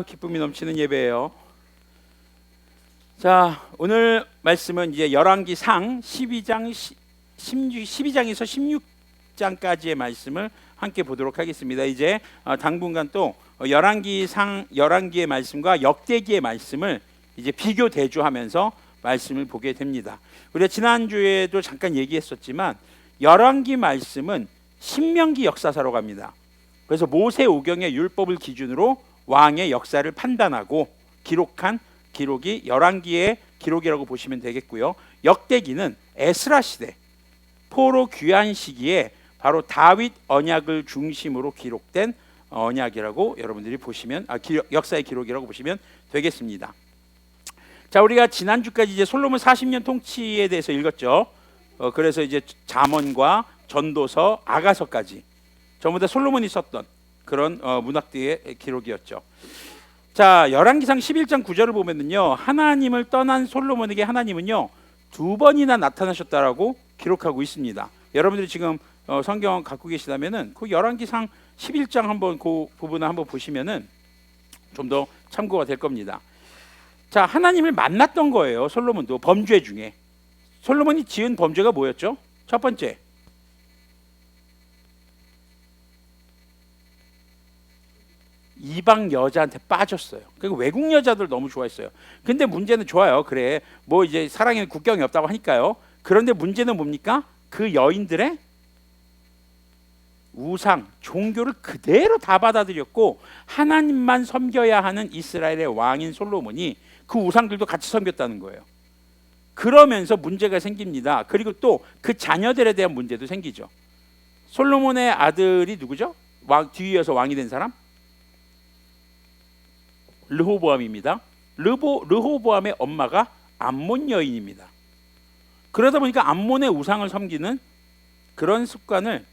기쁨이 넘치는 예배예요. 자, 오늘 말씀은 이제 열왕기상 12장에서 16장까지의 말씀을 함께 보도록 하겠습니다. 이제 당분간 또 열왕기의 말씀과 역대기의 말씀을 이제 비교 대조하면서 말씀을 보게 됩니다. 우리가 지난주에도 잠깐 얘기했었지만 열왕기 말씀은 신명기 역사사로 갑니다. 그래서 모세 오경의 율법을 기준으로 왕의 역사를 판단하고 기록한 기록이 열왕기의 기록이라고 보시면 되겠고요. 역대기는 에스라 시대 포로 귀환 시기에 바로 다윗 언약을 중심으로 기록된 언약이라고 여러분들이 보시면 역사의 기록이라고 보시면 되겠습니다. 자, 우리가 지난주까지 이제 솔로몬 40년 통치에 대해서 읽었죠. 그래서 이제 잠언과 전도서, 아가서까지 전부 다 솔로몬이 썼던 그런 문학들의 기록이었죠. 자, 열왕기상 11장 9절을 보면은요, 하나님을 떠난 솔로몬에게 하나님은요 2번이나 나타나셨다라고 기록하고 있습니다. 여러분들이 지금 성경 갖고 계시다면은 그 열왕기상 11장 한번 그 부분을 한번 보시면은 좀 더 참고가 될 겁니다. 자, 하나님을 만났던 거예요. 솔로몬도 범죄 중에 솔로몬이 지은 범죄가 뭐였죠? 첫 번째, 이방 여자한테 빠졌어요. 그리고 외국 여자들 너무 좋아했어요. 근데 문제는 좋아요. 그래, 뭐 이제 사랑에는 국경이 없다고 하니까요. 그런데 문제는 뭡니까? 그 여인들의 우상, 종교를 그대로 다 받아들였고 하나님만 섬겨야 하는 이스라엘의 왕인 솔로몬이 그 우상들도 같이 섬겼다는 거예요. 그러면서 문제가 생깁니다. 그리고 또 그 자녀들에 대한 문제도 생기죠. 솔로몬의 아들이 누구죠? 뒤이어서 왕이 된 사람? 르호보암입니다. 르호보암의 엄마가 암몬 여인입니다. 그러다 보니까 암몬의 우상을 섬기는 그런 습관을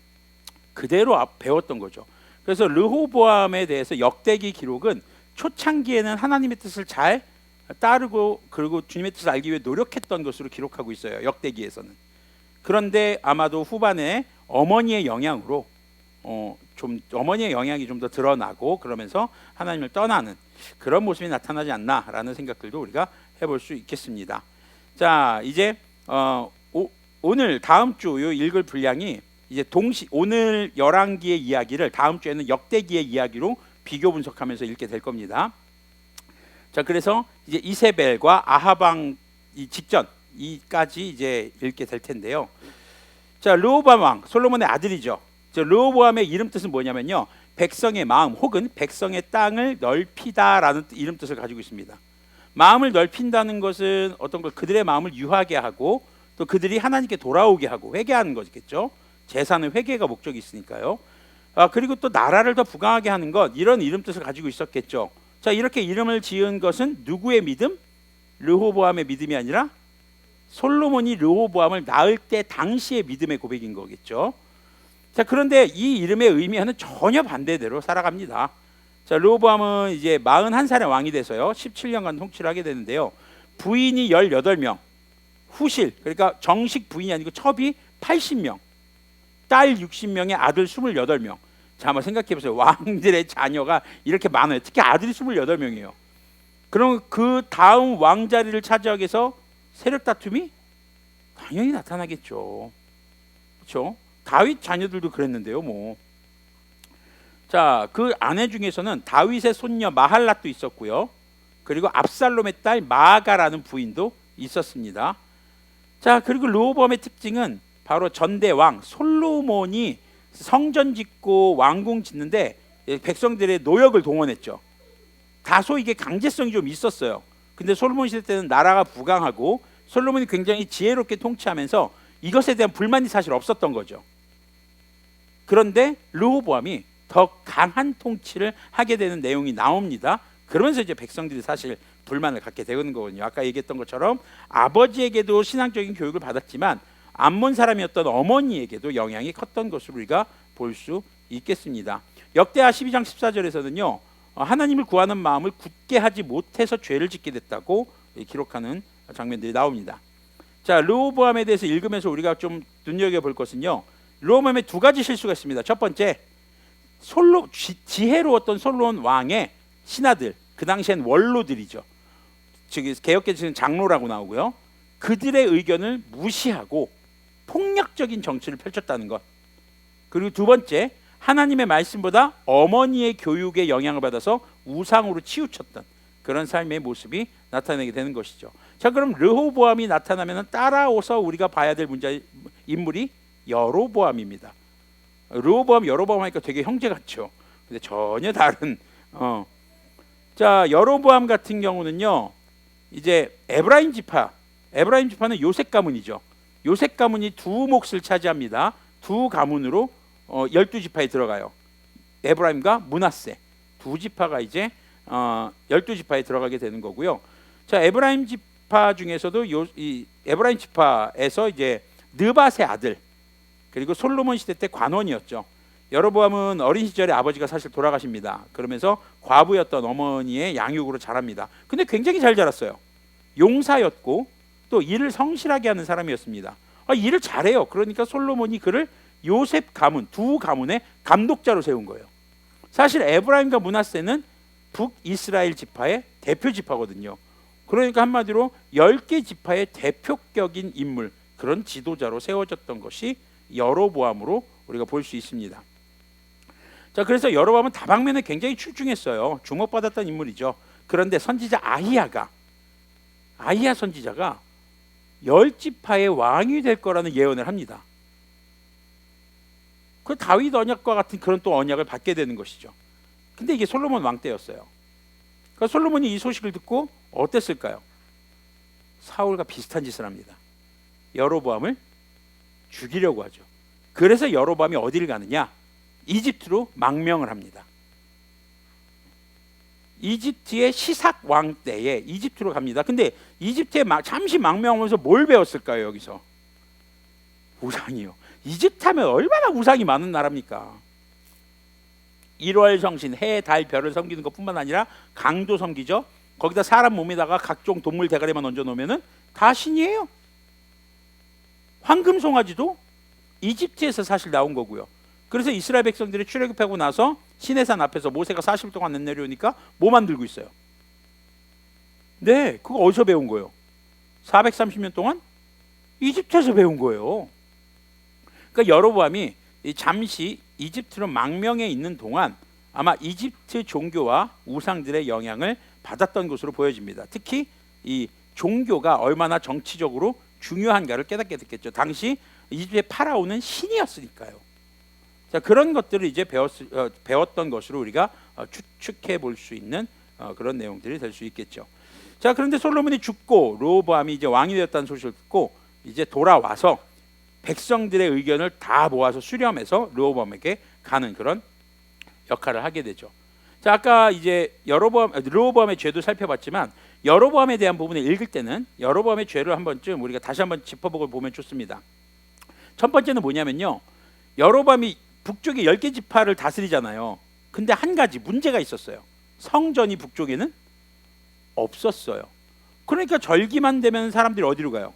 그대로 배웠던 거죠. 그래서 르호보암에 대해서 역대기 기록은 초창기에는 하나님의 뜻을 잘 따르고 그리고 주님의 뜻을 알기 위해 노력했던 것으로 기록하고 있어요. 역대기에서는. 그런데 아마도 후반에 어머니의 영향으로 어머니의 영향이 좀 더 드러나고 그러면서 하나님을 떠나는 그런 모습이 나타나지 않나라는 생각들도 우리가 해볼 수 있겠습니다. 자, 이제 오늘 다음 주 읽을 분량이 이제 오늘 열왕기의 이야기를 다음 주에는 역대기의 이야기로 비교 분석하면서 읽게 될 겁니다. 자, 그래서 이제 이세벨과 아하방 직전까지 이제 읽게 될 텐데요. 자, 르호보암 왕, 솔로몬의 아들이죠. 르호보암의 이름 뜻은 뭐냐면요, 백성의 마음 혹은 백성의 땅을 넓히다라는 이름 뜻을 가지고 있습니다. 마음을 넓힌다는 것은 어떤 걸 그들의 마음을 유하게 하고 또 그들이 하나님께 돌아오게 하고 회개하는 거겠죠. 제사는 회개가 목적이 있으니까요. 그리고 또 나라를 더 부강하게 하는 것, 이런 이름 뜻을 가지고 있었겠죠. 자, 이렇게 이름을 지은 것은 누구의 믿음? 르호보암의 믿음이 아니라 솔로몬이 르호보암을 낳을 때 당시의 믿음의 고백인 거겠죠. 자, 그런데 이 이름의 의미와는 전혀 반대대로 살아갑니다. 자, 르호보암은 이제 41살의 왕이 돼서요 17년간 통치를 하게 되는데요. 부인이 18명, 후실, 그러니까 정식 부인이 아니고 첩이 80명, 딸 60명에 아들 28명. 자, 한번 생각해보세요. 왕들의 자녀가 이렇게 많아요. 특히 아들이 28명이에요. 그럼 그 다음 왕자리를 차지하기 위해서 세력 다툼이 당연히 나타나겠죠. 그렇죠? 다윗 자녀들도 그랬는데요. 뭐. 자, 그 아내 중에서는 다윗의 손녀 마할랏도 있었고요. 그리고 압살롬의 딸 마아가라는 부인도 있었습니다. 자, 그리고 르호보암의 특징은 바로 전대왕 솔로몬이 성전 짓고 왕궁 짓는데 백성들의 노역을 동원했죠. 다소 이게 강제성이 좀 있었어요. 근데 솔로몬 시대 때는 나라가 부강하고 솔로몬이 굉장히 지혜롭게 통치하면서 이것에 대한 불만이 사실 없었던 거죠. 그런데 르호보암이 더 강한 통치를 하게 되는 내용이 나옵니다. 그러면서 이제 백성들이 사실 불만을 갖게 되는 거거든요. 아까 얘기했던 것처럼 아버지에게도 신앙적인 교육을 받았지만 암몬 사람이었던 어머니에게도 영향이 컸던 것으로 우리가 볼 수 있겠습니다. 역대하 12장 14절에서는요 하나님을 구하는 마음을 굳게 하지 못해서 죄를 짓게 됐다고 기록하는 장면들이 나옵니다. 자, 르호보암에 대해서 읽으면서 우리가 좀 눈여겨볼 것은요, 르호보암에 두 가지 실수가 있습니다. 첫 번째, 지혜로웠던 솔로몬 왕의 신하들, 그 당시엔 원로들이죠. 즉 개혁개혁은 장로라고 나오고요. 그들의 의견을 무시하고 폭력적인 정치를 펼쳤다는 것. 그리고 두 번째, 하나님의 말씀보다 어머니의 교육에 영향을 받아서 우상으로 치우쳤던 그런 삶의 모습이 나타나게 되는 것이죠. 자, 그럼 르호보암이 나타나면 따라오서 우리가 봐야 될 인물이 여로보암입니다. 르호보암, 여로보암 하니까 되게 형제 같죠. 근데 전혀 다른. 자, 여로보암 같은 경우는요, 이제 에브라임 지파는 요셉 가문이죠. 요셉 가문이 두 몫을 차지합니다. 두 가문으로 12지파에 들어가요. 에브라임과 므낫세 두 지파가 이제 12지파에 들어가게 되는 거고요. 자, 에브라임 지파 중에서도 이 에브라임 지파에서 이제 느밧의 아들, 그리고 솔로몬 시대 때 관원이었죠. 여로보암은 어린 시절에 아버지가 사실 돌아가십니다. 그러면서 과부였던 어머니의 양육으로 자랍니다. 근데 굉장히 잘 자랐어요. 용사였고 또 일을 성실하게 하는 사람이었습니다. 일을 잘해요. 그러니까 솔로몬이 그를 요셉 가문, 두 가문의 감독자로 세운 거예요. 사실 에브라임과 므낫세는 북이스라엘 지파의 대표 지파거든요. 그러니까 한마디로 10개 지파의 대표격인 인물, 그런 지도자로 세워졌던 것이 여로보암으로 우리가 볼 수 있습니다. 자, 그래서 여로보암은 다방면에 굉장히 출중했어요. 주목받았던 인물이죠. 그런데 선지자 아히야 선지자가 10지파의 왕이 될 거라는 예언을 합니다. 그 다윗 언약과 같은 그런 또 언약을 받게 되는 것이죠. 근데 이게 솔로몬 왕 때였어요. 그러니까 솔로몬이 이 소식을 듣고 어땠을까요? 사울과 비슷한 짓을 합니다. 여로보암을 죽이려고 하죠. 그래서 여로보암이 어디를 가느냐? 이집트로 망명을 합니다. 이집트의 시삭 왕 때에 이집트로 갑니다. 근데 이집트에 잠시 망명하면서 뭘 배웠을까요? 여기서 우상이요. 이집트 하면 얼마나 우상이 많은 나라입니까? 1월 성신, 해, 달, 별을 섬기는 것뿐만 아니라 강도 섬기죠. 거기다 사람 몸에다가 각종 동물 대가리만 얹어 놓으면은 다 신이에요. 황금 송아지도 이집트에서 사실 나온 거고요. 그래서 이스라엘 백성들이 출애굽하고 나서 시내산 앞에서 모세가 40일 동안 내려오니까 뭐 만들고 있어요? 네, 그거 어디서 배운 거예요? 430년 동안 이집트에서 배운 거예요. 그러니까 여로보암이 잠시 이집트로 망명해 있는 동안 아마 이집트 종교와 우상들의 영향을 받았던 것으로 보여집니다. 특히 이 종교가 얼마나 정치적으로 중요한가를 깨닫게 됐겠죠. 당시 이집트의 파라오는 신이었으니까요. 자, 그런 것들을 이제 배웠던 것으로 우리가 추측해 볼 수 있는 그런 내용들이 될 수 있겠죠. 자, 그런데 솔로몬이 죽고 르호보암이 이제 왕이 되었다는 소식을 듣고 이제 돌아와서 백성들의 의견을 다 모아서 수렴해서 르호보암에게 가는 그런 역할을 하게 되죠. 자, 아까 이제 르호보암의 죄도 살펴봤지만 여로보암에 대한 부분을 읽을 때는 여로보암의 죄를 한 번쯤 우리가 다시 한번 짚어보고 보면 좋습니다. 첫 번째는 뭐냐면요, 여로보암이 북쪽에 10개 지파를 다스리잖아요. 근데 한 가지 문제가 있었어요. 성전이 북쪽에는 없었어요. 그러니까 절기만 되면 사람들이 어디로 가요?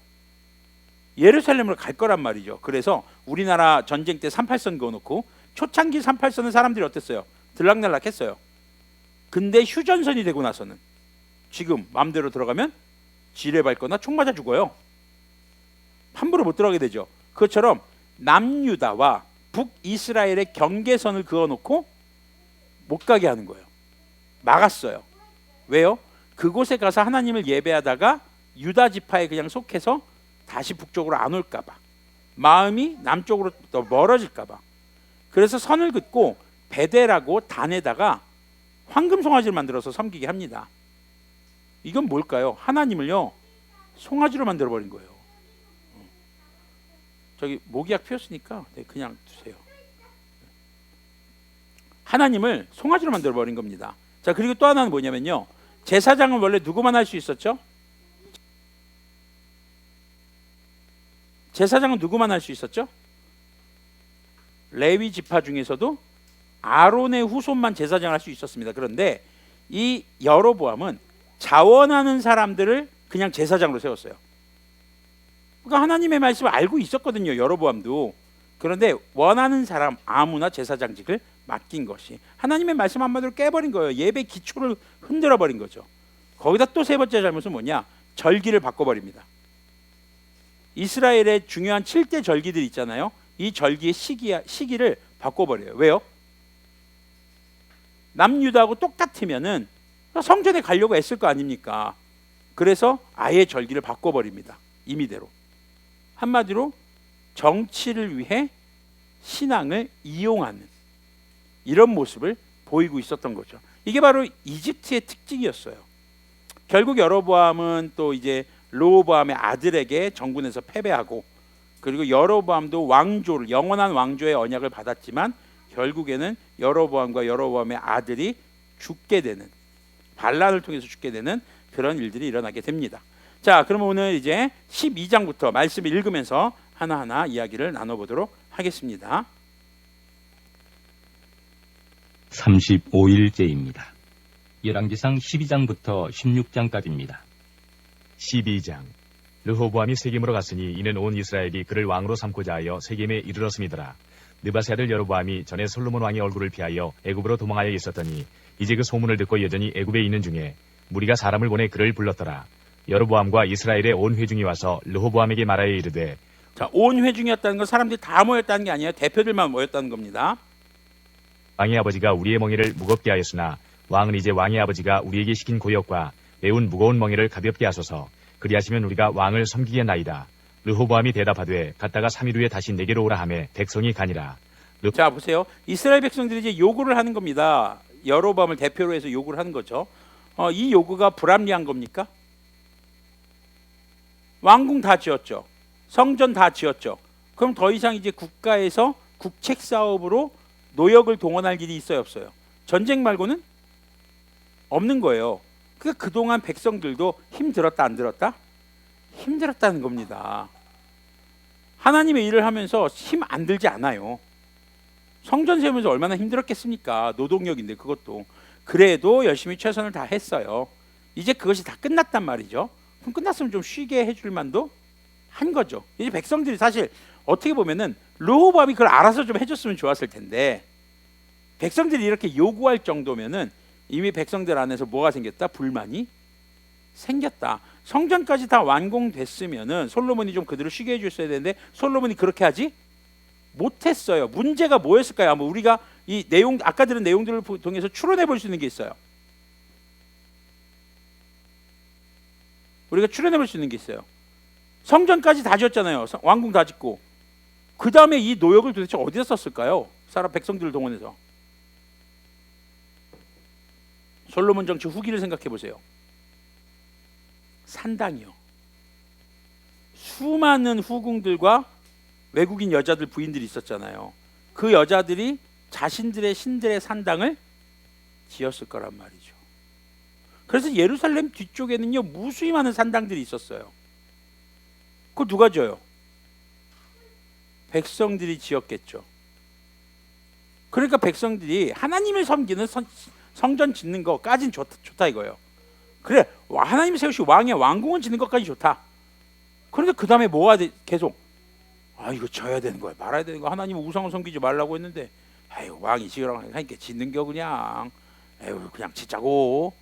예루살렘으로 갈 거란 말이죠. 그래서 우리나라 전쟁 때 38선 그어놓고 초창기 38선은 사람들이 어땠어요? 들락날락했어요. 근데 휴전선이 되고 나서는 지금 마음대로 들어가면 지뢰 밟거나 총 맞아 죽어요. 함부로 못 들어가게 되죠. 그것처럼 남유다와 북이스라엘의 경계선을 그어놓고 못 가게 하는 거예요. 막았어요. 왜요? 그곳에 가서 하나님을 예배하다가 유다 지파에 그냥 속해서 다시 북쪽으로 안 올까 봐, 마음이 남쪽으로 더 멀어질까 봐. 그래서 선을 긋고 베델하고 단에다가 황금 송아지를 만들어서 섬기게 합니다. 이건 뭘까요? 하나님을요 송아지로 만들어 버린 거예요. 저기 모기약 피웠으니까 그냥 두세요. 하나님을 송아지로 만들어 버린 겁니다. 자, 그리고 또 하나는 뭐냐면요, 제사장은 원래 누구만 할 수 있었죠? 제사장은 누구만 할 수 있었죠? 레위 지파 중에서도 아론의 후손만 제사장을 할 수 있었습니다. 그런데 이 여로보암은 자원하는 사람들을 그냥 제사장으로 세웠어요. 그러니까 하나님의 말씀을 알고 있었거든요, 여로보암도. 그런데 원하는 사람 아무나 제사장직을 맡긴 것이 하나님의 말씀 한마디로 깨버린 거예요. 예배 기초를 흔들어 버린 거죠. 거기다 또 세 번째 잘못은 뭐냐? 절기를 바꿔버립니다. 이스라엘의 중요한 7대 절기들 있잖아요. 이 절기의 시기를 바꿔버려요. 왜요? 남유다하고 똑같으면은 성전에 가려고 애쓸 거 아닙니까? 그래서 아예 절기를 바꿔버립니다. 임의대로. 한마디로 정치를 위해 신앙을 이용하는 이런 모습을 보이고 있었던 거죠. 이게 바로 이집트의 특징이었어요. 결국 여로보암은 또 이제 르호보암의 아들에게 정군에서 패배하고, 그리고 여로보암도 왕조를, 영원한 왕조의 언약을 받았지만 결국에는 여로보암과 여로보암의 아들이 죽게 되는, 반란을 통해서 죽게 되는 그런 일들이 일어나게 됩니다. 자, 그러면 오늘 이제 12장부터 말씀을 읽으면서 하나하나 이야기를 나눠보도록 하겠습니다. 35일째입니다. 열왕기상 12장부터 16장까지입니다. 12장. 르호보암이 세겜으로 갔으니 이는 온 이스라엘이 그를 왕으로 삼고자 하여 세겜에 이르렀음이더라. 느바세 아들 여로보암이 전에 솔로몬 왕의 얼굴을 피하여 애굽으로 도망하여 있었더니 이제 그 소문을 듣고 여전히 애굽에 있는 중에 무리가 사람을 보내 그를 불렀더라. 여로보암과 이스라엘의 온 회중이 와서 르호보암에게 말하여 이르되, 자, 온 회중이었다는 건 사람들이 다 모였다는 게 아니에요. 대표들만 모였다는 겁니다. 왕의 아버지가 우리의 멍에를 무겁게 하였으나 왕은 이제 왕의 아버지가 우리에게 시킨 고역과 매운 무거운 멍에를 가볍게 하소서. 그리하시면 우리가 왕을 섬기겠나이다. 르호보암이 대답하되 갔다가 3일 후에 다시 내게로 오라 하매 백성이 가니라. 자, 보세요. 이스라엘 백성들이 이제 요구를 하는 겁니다. 여로보암을 대표로 해서 요구를 하는 거죠. 이 요구가 불합리한 겁니까? 왕궁 다 지었죠. 성전 다 지었죠. 그럼 더 이상 이제 국가에서 국책 사업으로 노역을 동원할 일이 있어요, 없어요? 전쟁 말고는 없는 거예요. 그러니까 그동안 백성들도 힘들었다, 안 들었다? 힘들었다는 겁니다. 하나님의 일을 하면서 힘 안 들지 않아요. 성전 세우면서 얼마나 힘들었겠습니까? 노동력인데 그것도. 그래도 열심히 최선을 다 했어요. 이제 그것이 다 끝났단 말이죠. 그럼 끝났으면 좀 쉬게 해줄 만도 한 거죠. 이제 백성들이 사실 어떻게 보면은 르호보암이 그걸 알아서 좀 해줬으면 좋았을 텐데, 백성들이 이렇게 요구할 정도면은 이미 백성들 안에서 뭐가 생겼다? 불만이 생겼다. 성전까지 다 완공됐으면은 솔로몬이 좀 그대로 쉬게 해줬어야 되는데 솔로몬이 그렇게 하지 못했어요. 문제가 뭐였을까요? 아마 우리가 이 내용, 아까 들은 내용들을 통해서 추론해 볼 수 있는 게 있어요. 우리가 추론해 볼 수 있는 게 있어요. 성전까지 다 지었잖아요. 왕궁 다 짓고. 그 다음에 이 노역을 도대체 어디서 썼을까요? 사람 백성들을 동원해서. 솔로몬 정치 후기를 생각해 보세요. 산당이요. 수많은 후궁들과 외국인 여자들 부인들이 있었잖아요. 그 여자들이 자신들의 신들의 산당을 지었을 거란 말이죠. 그래서 예루살렘 뒤쪽에는요 무수히 많은 산당들이 있었어요. 그걸 누가 져요? 백성들이 지었겠죠. 그러니까 백성들이 하나님을 섬기는 성전 짓는 것까진 좋다 이거예요. 그래, 하나님 세우시 왕의 왕궁을 짓는 것까지 좋다. 그런데 그 다음에 뭐가 계속 이거 져야 되는 거야, 말아야 되는 거야. 하나님은 우상을 섬기지 말라고 했는데 아유 왕이 지으라고 하니까 짓는 겨 그냥. 에휴 그냥 짓자고.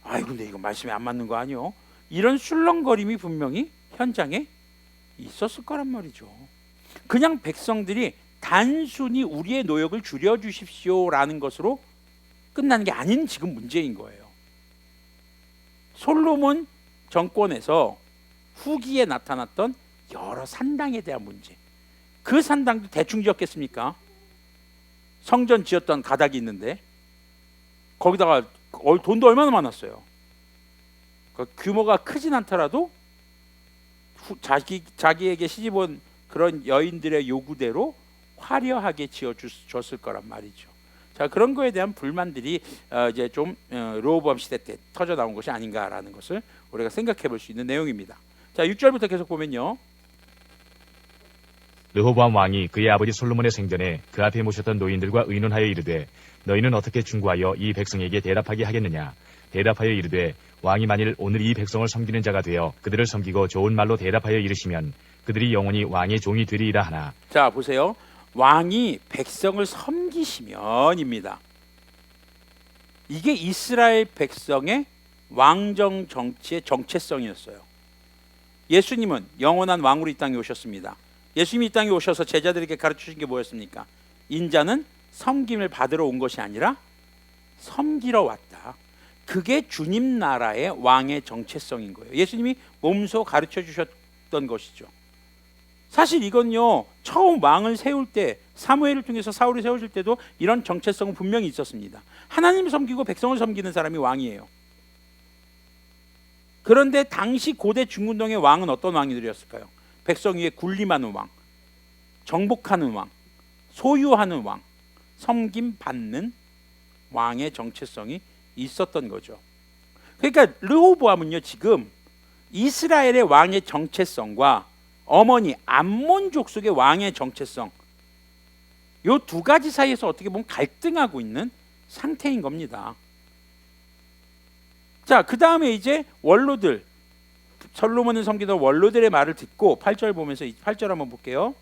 아유 근데 이거 말씀에 안 맞는 거 아니요? 이런 술렁거림이 분명히 현장에 있었을 거란 말이죠. 그냥 백성들이 단순히 우리의 노역을 줄여주십시오라는 것으로 끝나는 게 아닌 지금 문제인 거예요. 솔로몬 정권에서 후기에 나타났던 여러 산당에 대한 문제. 그 산당도 대충 지었겠습니까? 성전 지었던 가닥이 있는데 거기다가 돈도 얼마나 많았어요. 그러니까 규모가 크진 않더라도 자기에게 시집 온 그런 여인들의 요구대로 화려하게 지어줬을 거란 말이죠. 자, 그런 거에 대한 불만들이 이제 좀 르호보암 시대 때 터져 나온 것이 아닌가라는 것을 우리가 생각해 볼 수 있는 내용입니다. 자, 6절부터 계속 보면요. 르호보암 왕이 그의 아버지 솔로몬의 생전에 그 앞에 모셨던 노인들과 의논하여 이르되 너희는 어떻게 충고하여 이 백성에게 대답하게 하겠느냐. 대답하여 이르되 왕이 만일 오늘 이 백성을 섬기는 자가 되어 그들을 섬기고 좋은 말로 대답하여 이르시면 그들이 영원히 왕의 종이 되리이다 하나. 자, 보세요. 왕이 백성을 섬기시면입니다. 이게 이스라엘 백성의 왕정 정치의 정체성이었어요. 예수님은 영원한 왕으로 이 땅에 오셨습니다. 예수님이 이 땅에 오셔서 제자들에게 가르치신 게 뭐였습니까? 인자는 섬김을 받으러 온 것이 아니라 섬기러 왔다. 그게 주님 나라의 왕의 정체성인 거예요. 예수님이 몸소 가르쳐 주셨던 것이죠. 사실 이건요, 처음 왕을 세울 때 사무엘을 통해서 사울이 세우실 때도 이런 정체성은 분명히 있었습니다. 하나님을 섬기고 백성을 섬기는 사람이 왕이에요. 그런데 당시 고대 중근동의 왕은 어떤 왕들이었을까요? 백성 위에 군림하는 왕, 정복하는 왕, 소유하는 왕, 섬김 받는 왕의 정체성이 있었던 거죠. 그러니까 르호보암은요, 지금 이스라엘의 왕의 정체성과 어머니 암몬 족속의 왕의 정체성, 이 두 가지 사이에서 어떻게 보면 갈등하고 있는 상태인 겁니다. 자, 그 다음에 이제 원로들, 솔로몬을 섬기던 원로들의 말을 듣고 8절 보면서 8절 한번 볼게요.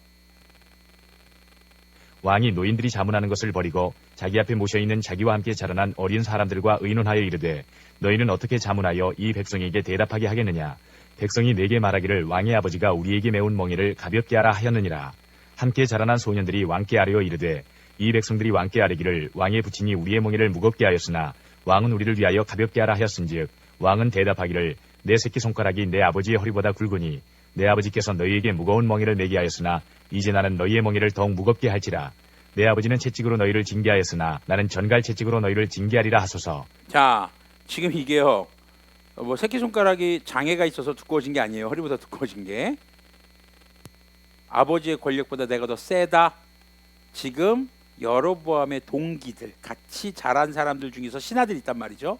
왕이 노인들이 자문하는 것을 버리고 자기 앞에 모셔있는 자기와 함께 자라난 어린 사람들과 의논하여 이르되 너희는 어떻게 자문하여 이 백성에게 대답하게 하겠느냐. 백성이 내게 말하기를 왕의 아버지가 우리에게 메운 멍에를 가볍게 하라 하였느니라. 함께 자라난 소년들이 왕께 아뢰어 이르되 이 백성들이 왕께 아뢰기를 왕의 부친이 우리의 멍에를 무겁게 하였으나 왕은 우리를 위하여 가볍게 하라 하였은즉 왕은 대답하기를 내 새끼손가락이 내 아버지의 허리보다 굵으니 내 아버지께서 너희에게 무거운 멍에를 매게 하였으나 이제 나는 너희의 멍에를 더욱 무겁게 할지라. 내 아버지는 채찍으로 너희를 징계하였으나 나는 전갈 채찍으로 너희를 징계하리라 하소서. 자, 지금 이게요, 뭐 새끼손가락이 장애가 있어서 두꺼워진 게 아니에요. 허리보다 두꺼워진 게. 아버지의 권력보다 내가 더 세다. 지금 여로보암의 동기들, 같이 자란 사람들 중에서 신하들이 있단 말이죠.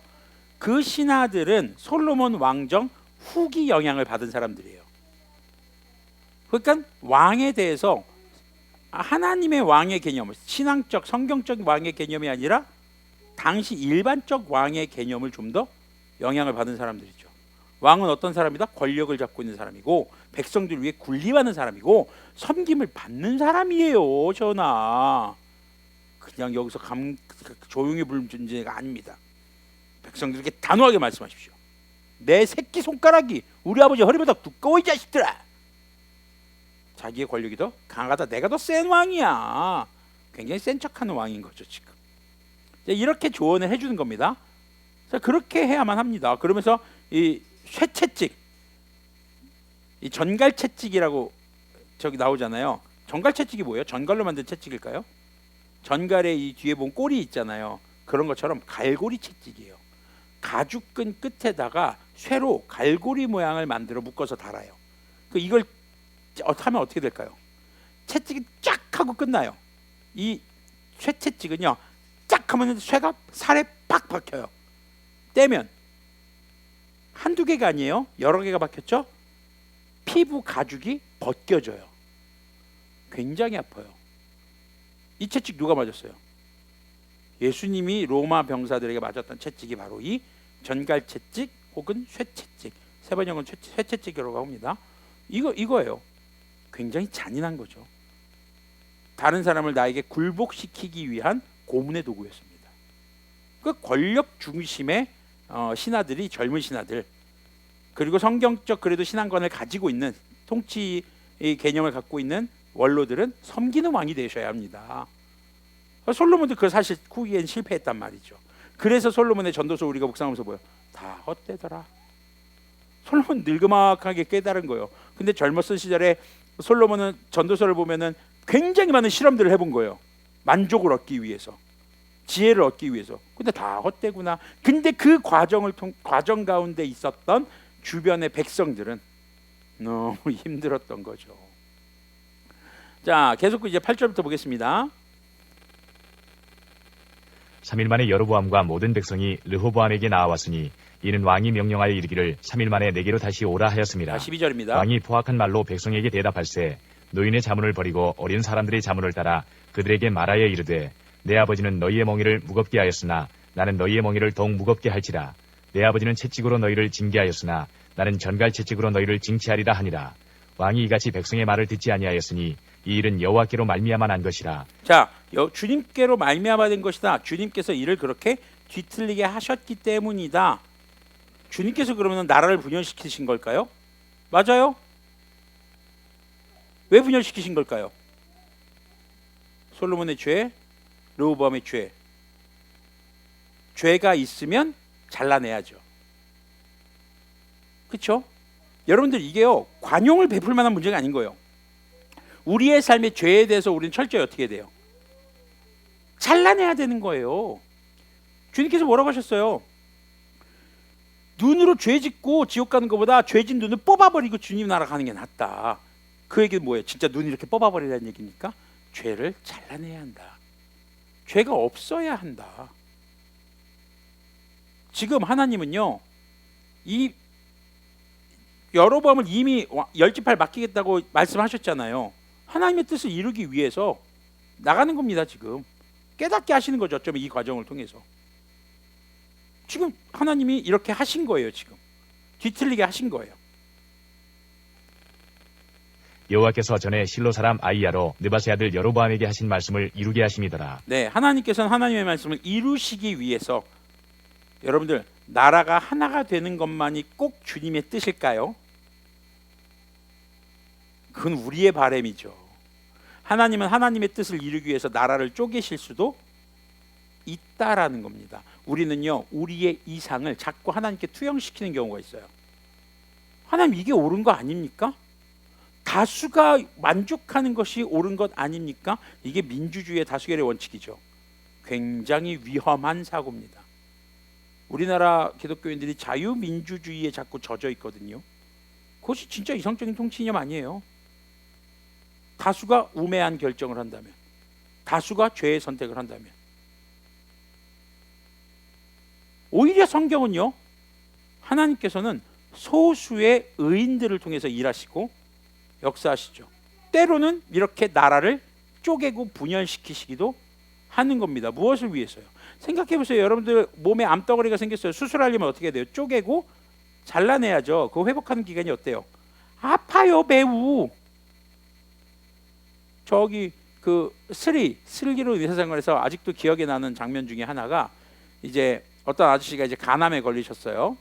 그 신하들은 솔로몬 왕정 후기 영향을 받은 사람들이에요. 그러니까 왕에 대해서 하나님의 왕의 개념, 신앙적, 성경적 왕의 개념이 아니라 당시 일반적 왕의 개념을 좀 더 영향을 받은 사람들이죠. 왕은 어떤 사람이다? 권력을 잡고 있는 사람이고 백성들 위해 군림하는 사람이고 섬김을 받는 사람이에요. 전하, 그냥 여기서 조용히 부르는 존재가 아닙니다. 백성들에게 단호하게 말씀하십시오. 내 새끼 손가락이 우리 아버지 허리보다 두꺼워 이 자식들아. 자기의 권력이 더 강하다. 내가 더 센 왕이야. 굉장히 센 척하는 왕인 거죠 지금. 이렇게 조언을 해주는 겁니다. 그렇게 해야만 합니다. 그러면서 이 쇠채찍, 이 전갈채찍이라고 저기 나오잖아요. 전갈채찍이 뭐예요? 전갈로 만든 채찍일까요? 전갈의 이 뒤에 보면 꼬리 있잖아요. 그런 것처럼 갈고리 채찍이에요. 가죽끈 끝에다가 쇠로 갈고리 모양을 만들어 묶어서 달아요. 이걸 하면 어떻게 될까요? 채찍이 쫙 하고 끝나요. 이 쇠채찍은요, 쫙 하면 쇠가 살에 팍 박혀요. 떼면 한두 개가 아니에요. 여러 개가 박혔죠. 피부 가죽이 벗겨져요. 굉장히 아파요. 이 채찍 누가 맞았어요? 예수님이 로마 병사들에게 맞았던 채찍이 바로 이 전갈채찍 혹은 쇠채찍, 세번역은 쇠채찍이라고 합니다. 이거예요. 굉장히 잔인한 거죠. 다른 사람을 나에게 굴복시키기 위한 고문의 도구였습니다. 그 권력 중심의 신하들이, 젊은 신하들, 그리고 성경적 그래도 신앙관을 가지고 있는, 통치 개념을 갖고 있는 원로들은 섬기는 왕이 되셔야 합니다. 솔로몬도 그 사실 후기엔 실패했단 말이죠. 그래서 솔로몬의 전도서 우리가 묵상하면서 뭐예요? 다 헛되더라. 솔로몬 늙음막하게 깨달은 거예요. 근데 젊었을 시절에 솔로몬은 전도서를 보면은 굉장히 많은 실험들을 해본 거예요. 만족을 얻기 위해서, 지혜를 얻기 위해서. 근데 다 헛되구나. 근데 그 과정 가운데 있었던 주변의 백성들은 너무 힘들었던 거죠. 자, 계속 이제 8절부터 보겠습니다. 3일 만에 여로보암과 모든 백성이 르호보암에게 나와왔으니 이는 왕이 명령하여 이르기를 3일 만에 내게로 다시 오라 하였습니다. 12절입니다. 왕이 포악한 말로 백성에게 대답할세 노인의 자문을 버리고 어린 사람들의 자문을 따라 그들에게 말하여 이르되 내 아버지는 너희의 멍에를 무겁게 하였으나 나는 너희의 멍에를 더욱 무겁게 할지라. 내 아버지는 채찍으로 너희를 징계하였으나 나는 전갈 채찍으로 너희를 징치하리라 하니라. 왕이 이같이 백성의 말을 듣지 아니하였으니 이 일은 여호와께로 말미암아 난 것이라. 자, 주님께로 말미암아 된 것이다. 주님께서 이를 그렇게 뒤틀리게 하셨기 때문이다. 주님께서 그러면 나라를 분열시키신 걸까요? 맞아요. 왜 분열시키신 걸까요? 솔로몬의 죄, 르호보암의 죄. 죄가 있으면 잘라내야죠. 그렇죠? 여러분들 이게요, 관용을 베풀 만한 문제가 아닌 거예요. 우리의 삶의 죄에 대해서 우리는 철저히 어떻게 돼요? 잘라내야 되는 거예요. 주님께서 뭐라고 하셨어요? 눈으로 죄 짓고 지옥 가는 것보다 죄진 눈을 뽑아버리고 주님 나라 가는 게 낫다. 그 얘기는 뭐예요? 진짜 눈 이렇게 뽑아버리라는 얘기입니까? 죄를 잘라내야 한다. 죄가 없어야 한다. 지금 하나님은요, 이 여로보암을 이미 열지팔 맡기겠다고 말씀하셨잖아요. 하나님의 뜻을 이루기 위해서 나가는 겁니다. 지금 깨닫게 하시는 거죠. 어쩌면 이 과정을 통해서 지금 하나님이 이렇게 하신 거예요. 지금 뒤틀리게 하신 거예요. 여호와께서 전에 실로 사람 아이야로 느바세 아들 여로보암에게 하신 말씀을 이루게 하심이더라. 네, 하나님께서는 하나님의 말씀을 이루시기 위해서 여러분들 나라가 하나가 되는 것만이 꼭 주님의 뜻일까요? 그건 우리의 바람이죠. 하나님은 하나님의 뜻을 이루기 위해서 나라를 쪼개실 수도 있다라는 겁니다. 우리는요, 우리의 이상을 자꾸 하나님께 투영시키는 경우가 있어요. 하나님 이게 옳은 거 아닙니까? 다수가 만족하는 것이 옳은 것 아닙니까? 이게 민주주의의 다수결의 원칙이죠. 굉장히 위험한 사고입니다. 우리나라 기독교인들이 자유민주주의에 자꾸 젖어 있거든요. 그것이 진짜 이상적인 통치 이념 아니에요. 다수가 우매한 결정을 한다면, 다수가 죄의 선택을 한다면, 오히려 성경은요, 하나님께서는 소수의 의인들을 통해서 일하시고 역사하시죠. 때로는 이렇게 나라를 쪼개고 분열시키시기도 하는 겁니다. 무엇을 위해서요? 생각해 보세요. 여러분들 몸에 암덩어리가 생겼어요. 수술하려면 어떻게 해야 돼요? 쪼개고 잘라내야죠. 그거 회복하는 기간이 어때요? 아파요, 매우. 저기 그 슬기로 의사생활에서 아직도 기억에 나는 장면 중에 하나가, 이제 어떤 아저씨가 이제 간암에 걸리셨어요.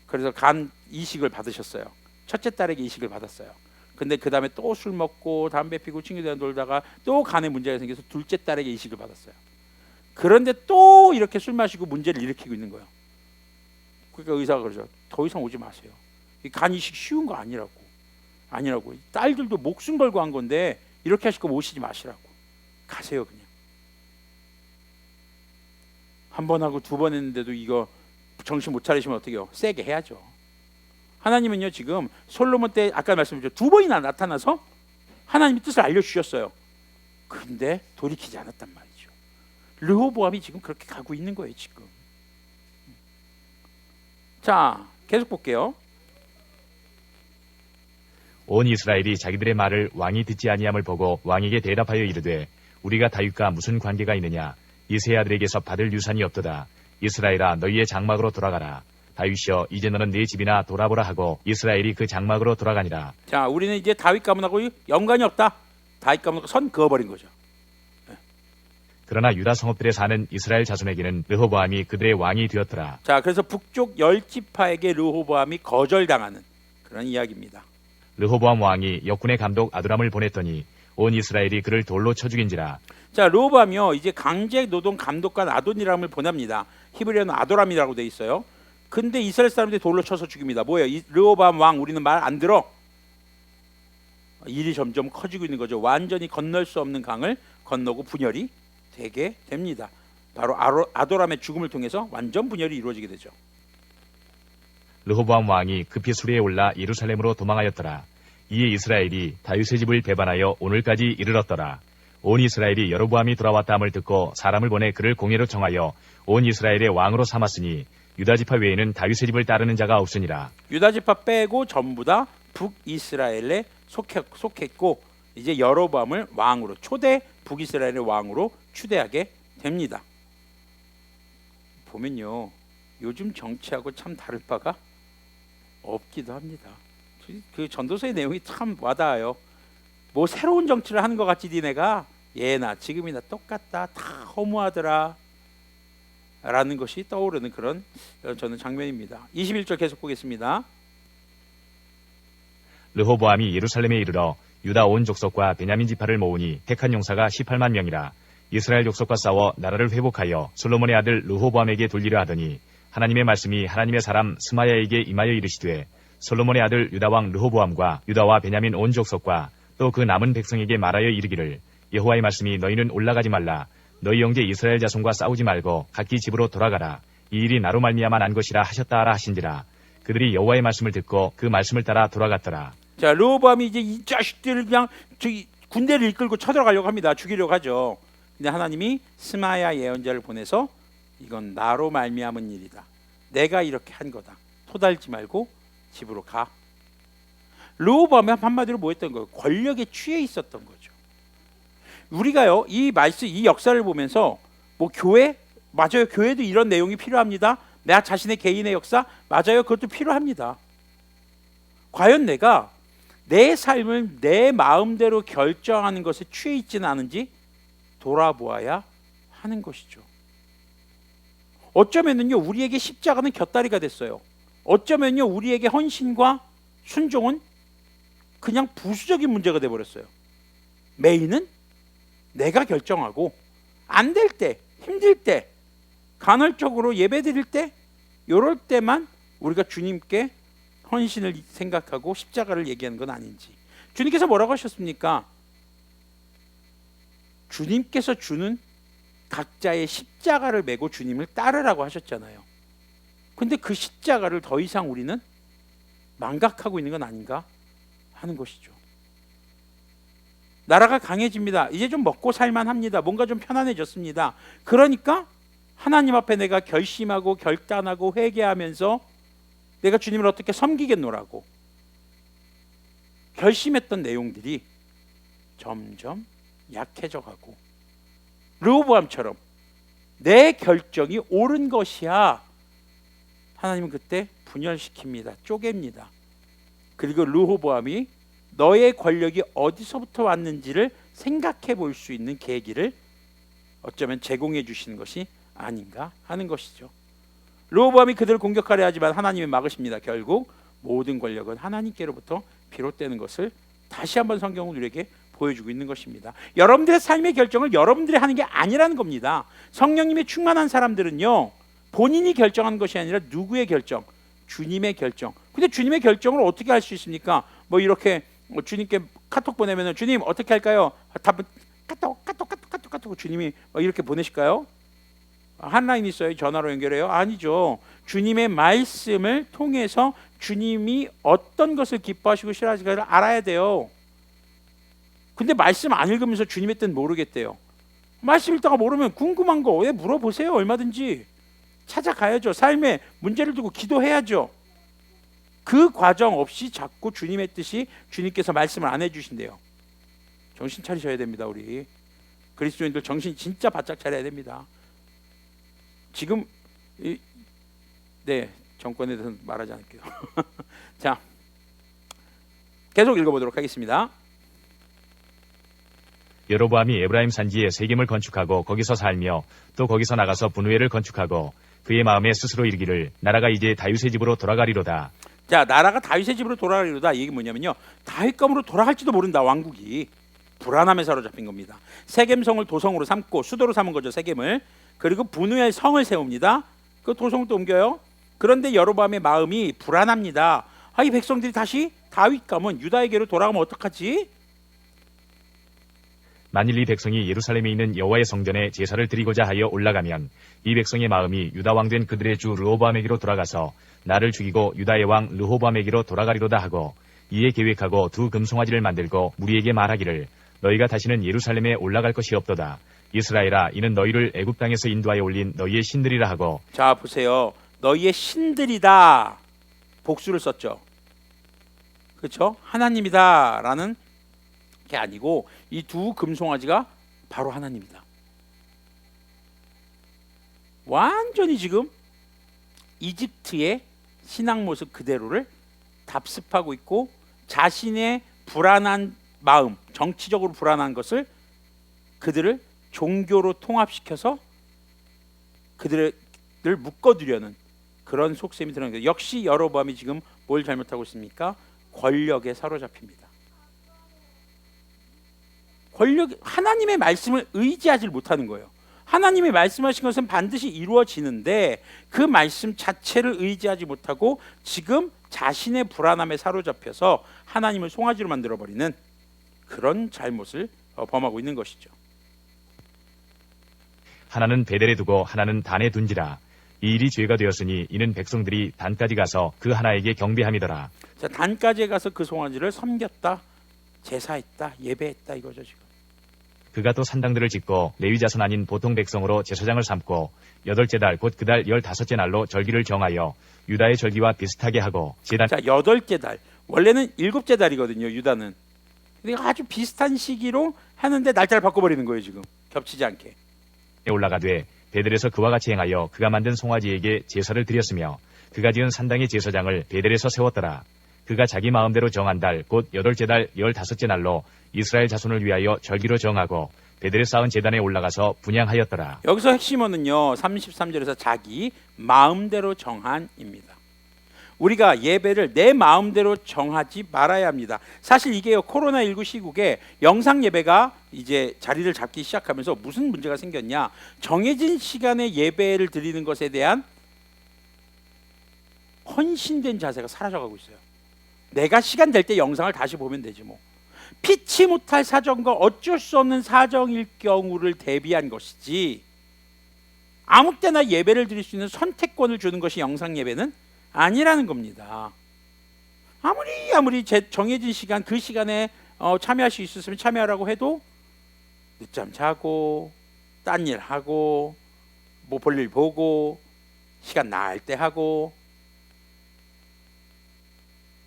그래서 간 이식을 받으셨어요. 첫째 딸에게 이식을 받았어요. 근데 그 다음에 또 술 먹고 담배 피고 친구들이랑 놀다가 또 간에 문제가 생겨서 둘째 딸에게 이식을 받았어요. 그런데 또 이렇게 술 마시고 문제를 일으키고 있는 거예요. 그러니까 의사가 그러죠. 더 이상 오지 마세요. 이 간 이식 쉬운 거 아니라고. 딸들도 목숨 걸고 한 건데 이렇게 하실 거면 오시지 마시라고. 가세요 그냥. 한 번 하고 두 번 했는데도 이거 정신 못 차리시면 어떻게 해요? 세게 해야죠. 하나님은요, 지금 솔로몬 때 아까 말씀드렸죠. 두 번이나 나타나서 하나님의 뜻을 알려주셨어요. 그런데 돌이키지 않았단 말이죠. 르호보암이 지금 그렇게 가고 있는 거예요. 지금. 자, 계속 볼게요. 온 이스라엘이 자기들의 말을 왕이 듣지 아니함을 보고 왕에게 대답하여 이르되 우리가 다윗과 무슨 관계가 있느냐? 이세 아들에게서 받을 유산이 없도다. 이스라엘아 너희의 장막으로 돌아가라. 다윗이여 이제 너는 네 집이나 돌아보라 하고 이스라엘이 그 장막으로 돌아가니라. 자, 우리는 이제 다윗 가문하고 연관이 없다. 다윗 가문하고 선 그어버린 거죠. 그러나 유다 성읍들에 사는 이스라엘 자손에게는 르호보암이 그들의 왕이 되었더라. 자, 그래서 북쪽 열지파에게 르호보암이 거절당하는 그런 이야기입니다. 르호보암 왕이 역군의 감독 아도람을 보냈더니 온 이스라엘이 그를 돌로 쳐 죽인지라. 자, 르호보암이요, 이제 강제 노동 감독관 아도니람을 보냅니다. 히브리어는 아도람이라고 돼 있어요. 근데 이스라엘 사람들이 돌로 쳐서 죽입니다. 뭐예요? 르호보암 왕 우리는 말 안 들어. 일이 점점 커지고 있는 거죠. 완전히 건널 수 없는 강을 건너고 분열이 되게 됩니다. 바로 아도람의 죽음을 통해서 완전 분열이 이루어지게 되죠. 르호보암 왕이 급히 수레에 올라 예루살렘으로 도망하였더라. 이에 이스라엘이 다윗의 집을 배반하여 오늘까지 이르렀더라. 온 이스라엘이 여로보암이 돌아왔다함을 듣고 사람을 보내 그를 공회로 청하여 온 이스라엘의 왕으로 삼았으니 유다지파 외에는 다윗의 집을 따르는 자가 없으니라. 유다지파 빼고 전부 다 북이스라엘에 속했고 이제 여로보암을 왕으로, 초대 북이스라엘의 왕으로 추대하게 됩니다. 보면요, 요즘 정치하고 참 다를 바가 없기도 합니다. 그 전도서의 내용이 참 와닿아요. 뭐 새로운 정치를 하는 것 같지 니네가? 예나 지금이나 똑같다. 다 허무하더라. 라는 것이 떠오르는 그런 저는 장면입니다. 21절 계속 보겠습니다. 르호보암이 예루살렘에 이르러 유다 온 족속과 베냐민 지파를 모으니 택한 용사가 18만 명이라. 이스라엘 족속과 싸워 나라를 회복하여 솔로몬의 아들 르호보암에게 돌리려 하더니 하나님의 말씀이 하나님의 사람 스마야에게 임하여 이르시되 솔로몬의 아들 유다 왕 르호보암과 유다와 베냐민 온 족속과 또 그 남은 백성에게 말하여 이르기를 여호와의 말씀이 너희는 올라가지 말라. 너희 형제 이스라엘 자손과 싸우지 말고 각기 집으로 돌아가라. 이 일이 나로 말미암아 난 것이라 하셨다 하라 하신지라. 그들이 여호와의 말씀을 듣고 그 말씀을 따라 돌아갔더라. 자, 르호보암이 이제 이 자식들을 그냥 저기 군대를 이끌고 쳐들어가려고 합니다. 죽이려고 하죠. 근데 하나님이 스마야 예언자를 보내서 이건 나로 말미암은 일이다. 내가 이렇게 한 거다. 토달지 말고 집으로 가. 르호보암이 한마디로 뭐 했던 거예요? 권력에 취해 있었던 거죠. 우리가요, 이 말씀, 이 역사를 보면서 뭐 교회? 맞아요. 교회도 이런 내용이 필요합니다. 내 자신의 개인의 역사? 맞아요. 그것도 필요합니다. 과연 내가 내 삶을 내 마음대로 결정하는 것에 취해 있지는 않은지 돌아보아야 하는 것이죠. 어쩌면은요, 우리에게 십자가는 곁다리가 됐어요. 어쩌면요, 우리에게 헌신과 순종은 그냥 부수적인 문제가 돼버렸어요. 메인은 내가 결정하고 안 될 때, 힘들 때, 간헐적으로 예배 드릴 때, 이럴 때만 우리가 주님께 헌신을 생각하고 십자가를 얘기하는 건 아닌지. 주님께서 뭐라고 하셨습니까? 주님께서 주는 각자의 십자가를 메고 주님을 따르라고 하셨잖아요. 근데 그 십자가를 더 이상 우리는 망각하고 있는 건 아닌가 하는 것이죠. 나라가 강해집니다. 이제 좀 먹고 살만합니다. 뭔가 좀 편안해졌습니다. 그러니까 하나님 앞에 내가 결심하고 결단하고 회개하면서 내가 주님을 어떻게 섬기겠노라고 결심했던 내용들이 점점 약해져 가고, 르호보암처럼 내 결정이 옳은 것이야 하나님은 그때 분열시킵니다. 쪼갭니다. 그리고 르호보암이 너의 권력이 어디서부터 왔는지를 생각해 볼 수 있는 계기를 어쩌면 제공해 주시는 것이 아닌가 하는 것이죠. 르호보암이 그들을 공격하려 하지만 하나님이 막으십니다. 결국 모든 권력은 하나님께로부터 비롯되는 것을 다시 한번 성경은 우리에게 보여주고 있는 것입니다. 여러분들의 삶의 결정을 여러분들이 하는 게 아니라는 겁니다. 성령님의 충만한 사람들은요, 본인이 결정하는 것이 아니라 누구의 결정? 주님의 결정. 근데 주님의 결정을 어떻게 할 수 있습니까? 뭐 이렇게 주님께 카톡 보내면 주님 어떻게 할까요? 답은 카톡 주님이 이렇게 보내실까요? 한라인 있어요? 전화로 연결해요? 아니죠. 주님의 말씀을 통해서 주님이 어떤 것을 기뻐하시고 싫어하시는지를 알아야 돼요. 근데 말씀 안 읽으면서 주님의 뜻 모르겠대요. 말씀 읽다가 모르면 궁금한 거 왜 물어보세요. 얼마든지 찾아가야죠. 삶에 문제를 두고 기도해야죠. 그 과정 없이 자꾸 주님의 뜻이, 주님께서 말씀을 안 해주신대요. 정신 차리셔야 됩니다. 우리 그리스도인들 정신 진짜 바짝 차려야 됩니다. 지금 네, 정권에 대해서는 말하지 않을게요. 자, 계속 읽어보도록 하겠습니다. 여로보암이 에브라임 산지에 세겜을 건축하고 거기서 살며 또 거기서 나가서 분우엘을 건축하고 그의 마음에 스스로 이르기를 나라가 이제 다윗의 집으로 돌아가리로다. 자, 나라가 다윗의 집으로 돌아가리로다. 이게 뭐냐면요, 다윗감으로 돌아갈지도 모른다. 왕국이 불안함에 사로잡힌 겁니다. 세겜성을 도성으로 삼고 수도로 삼은 거죠. 세겜을. 그리고 분우엘 성을 세웁니다. 그 도성을 또 옮겨요. 그런데 여로보암의 마음이 불안합니다. 이 백성들이 다시 다윗감은 유다에게로 돌아가면 어떡하지? 만일 이 백성이 예루살렘에 있는 여호와의 성전에 제사를 드리고자 하여 올라가면 이 백성의 마음이 유다 왕된 그들의 주 르호보암에게로 돌아가서 나를 죽이고 유다의 왕 르호보암에게로 돌아가리로다 하고, 이에 계획하고 두 금송아지를 만들고 무리에게 말하기를 너희가 다시는 예루살렘에 올라갈 것이 없도다. 이스라엘아, 이는 너희를 애굽 땅에서 인도하여 올린 너희의 신들이라 하고. 자, 보세요. 너희의 신들이다. 복수를 썼죠. 그렇죠? 하나님이다라는 게 아니고 이 두 금송아지가 바로 하나님이다. 완전히 지금 이집트의 신앙 모습 그대로를 답습하고 있고, 자신의 불안한 마음, 정치적으로 불안한 것을 그들을 종교로 통합시켜서 그들을 묶어두려는 그런 속셈이 드러나는 거예요. 역시 여로보암이 지금 뭘 잘못하고 있습니까? 권력에 사로잡힙니다. 하나님의 말씀을 의지하지 못하는 거예요. 하나님이 말씀하신 것은 반드시 이루어지는데 그 말씀 자체를 의지하지 못하고 지금 자신의 불안함에 사로잡혀서 하나님을 송아지로 만들어버리는 그런 잘못을 범하고 있는 것이죠. 하나는 베델에 두고 하나는 단에 둔지라. 이 일이 죄가 되었으니 이는 백성들이 단까지 가서 그 하나에게 경배함이더라. 자, 단까지 가서 그 송아지를 섬겼다, 제사했다, 예배했다 이거죠 지금. 그가 또 산당들을 짓고 레위 자손 아닌 보통 백성으로 제사장을 삼고 8째 달 곧 그달 15째 날로 절기를 정하여 유다의 절기와 비슷하게 하고 제단. 자, 8째 달. 원래는 7째 달이거든요, 유다는. 근데 아주 비슷한 시기로 하는데 날짜를 바꿔버리는 거예요, 지금. 겹치지 않게. 올라가되 베델에서 그와 같이 행하여 그가 만든 송아지에게 제사를 드렸으며 그가 지은 산당의 제사장을 베델에서 세웠더라. 그가 자기 마음대로 정한 달 곧 8째 달 15째 날로 이스라엘 자손을 위하여 절기로 정하고 베델에 쌓은 제단에 올라가서 분향하였더라. 여기서 핵심어는요, 33절에서 자기 마음대로 정한입니다. 우리가 예배를 내 마음대로 정하지 말아야 합니다. 사실 이게요, 코로나19 시국에 영상 예배가 이제 자리를 잡기 시작하면서 무슨 문제가 생겼냐, 정해진 시간에 예배를 드리는 것에 대한 헌신된 자세가 사라져가고 있어요. 내가 시간 될 때 영상을 다시 보면 되지 뭐. 피치 못할 사정과 어쩔 수 없는 사정일 경우를 대비한 것이지 아무 때나 예배를 드릴 수 있는 선택권을 주는 것이 영상 예배는 아니라는 겁니다. 아무리 정해진 시간, 그 시간에 참여할 수 있었으면 참여하라고 해도 늦잠 자고 딴 일 하고 뭐 볼일 보고 시간 날 때 하고.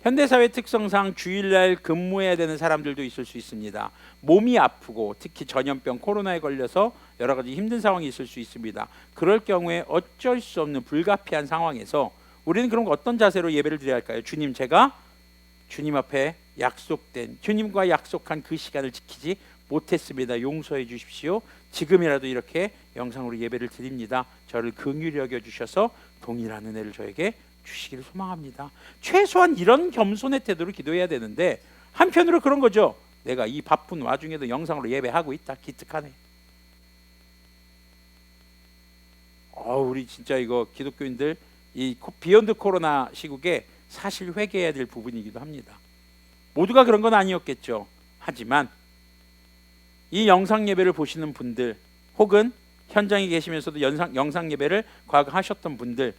현대사회 특성상 주일날 근무해야 되는 사람들도 있을 수 있습니다. 몸이 아프고 특히 전염병 코로나에 걸려서 여러 가지 힘든 상황이 있을 수 있습니다. 그럴 경우에 어쩔 수 없는 불가피한 상황에서 우리는 그런 거 어떤 자세로 예배를 드려야 할까요? 주님, 제가 주님 앞에 약속된, 주님과 약속한 그 시간을 지키지 못했습니다. 용서해 주십시오. 지금이라도 이렇게 영상으로 예배를 드립니다. 저를 긍휼히 여겨 주셔서 동일한 은혜를 저에게 주시기를 소망합니다. 최소한 이런 겸손의 태도로 기도해야 되는데 한편으로 그런 거죠. 내가 이 바쁜 와중에도 영상으로 예배하고 있다. 기특하네. 우리 진짜 이거 기독교인들 이 비욘드 코로나 시국에 사실 회개해야 될 부분이기도 합니다. 모두가 그런 건 아니었겠죠. 하지만 이 영상 예배를 보시는 분들 혹은 현장에 계시면서도 영상 예배를 과거 하셨던 분들,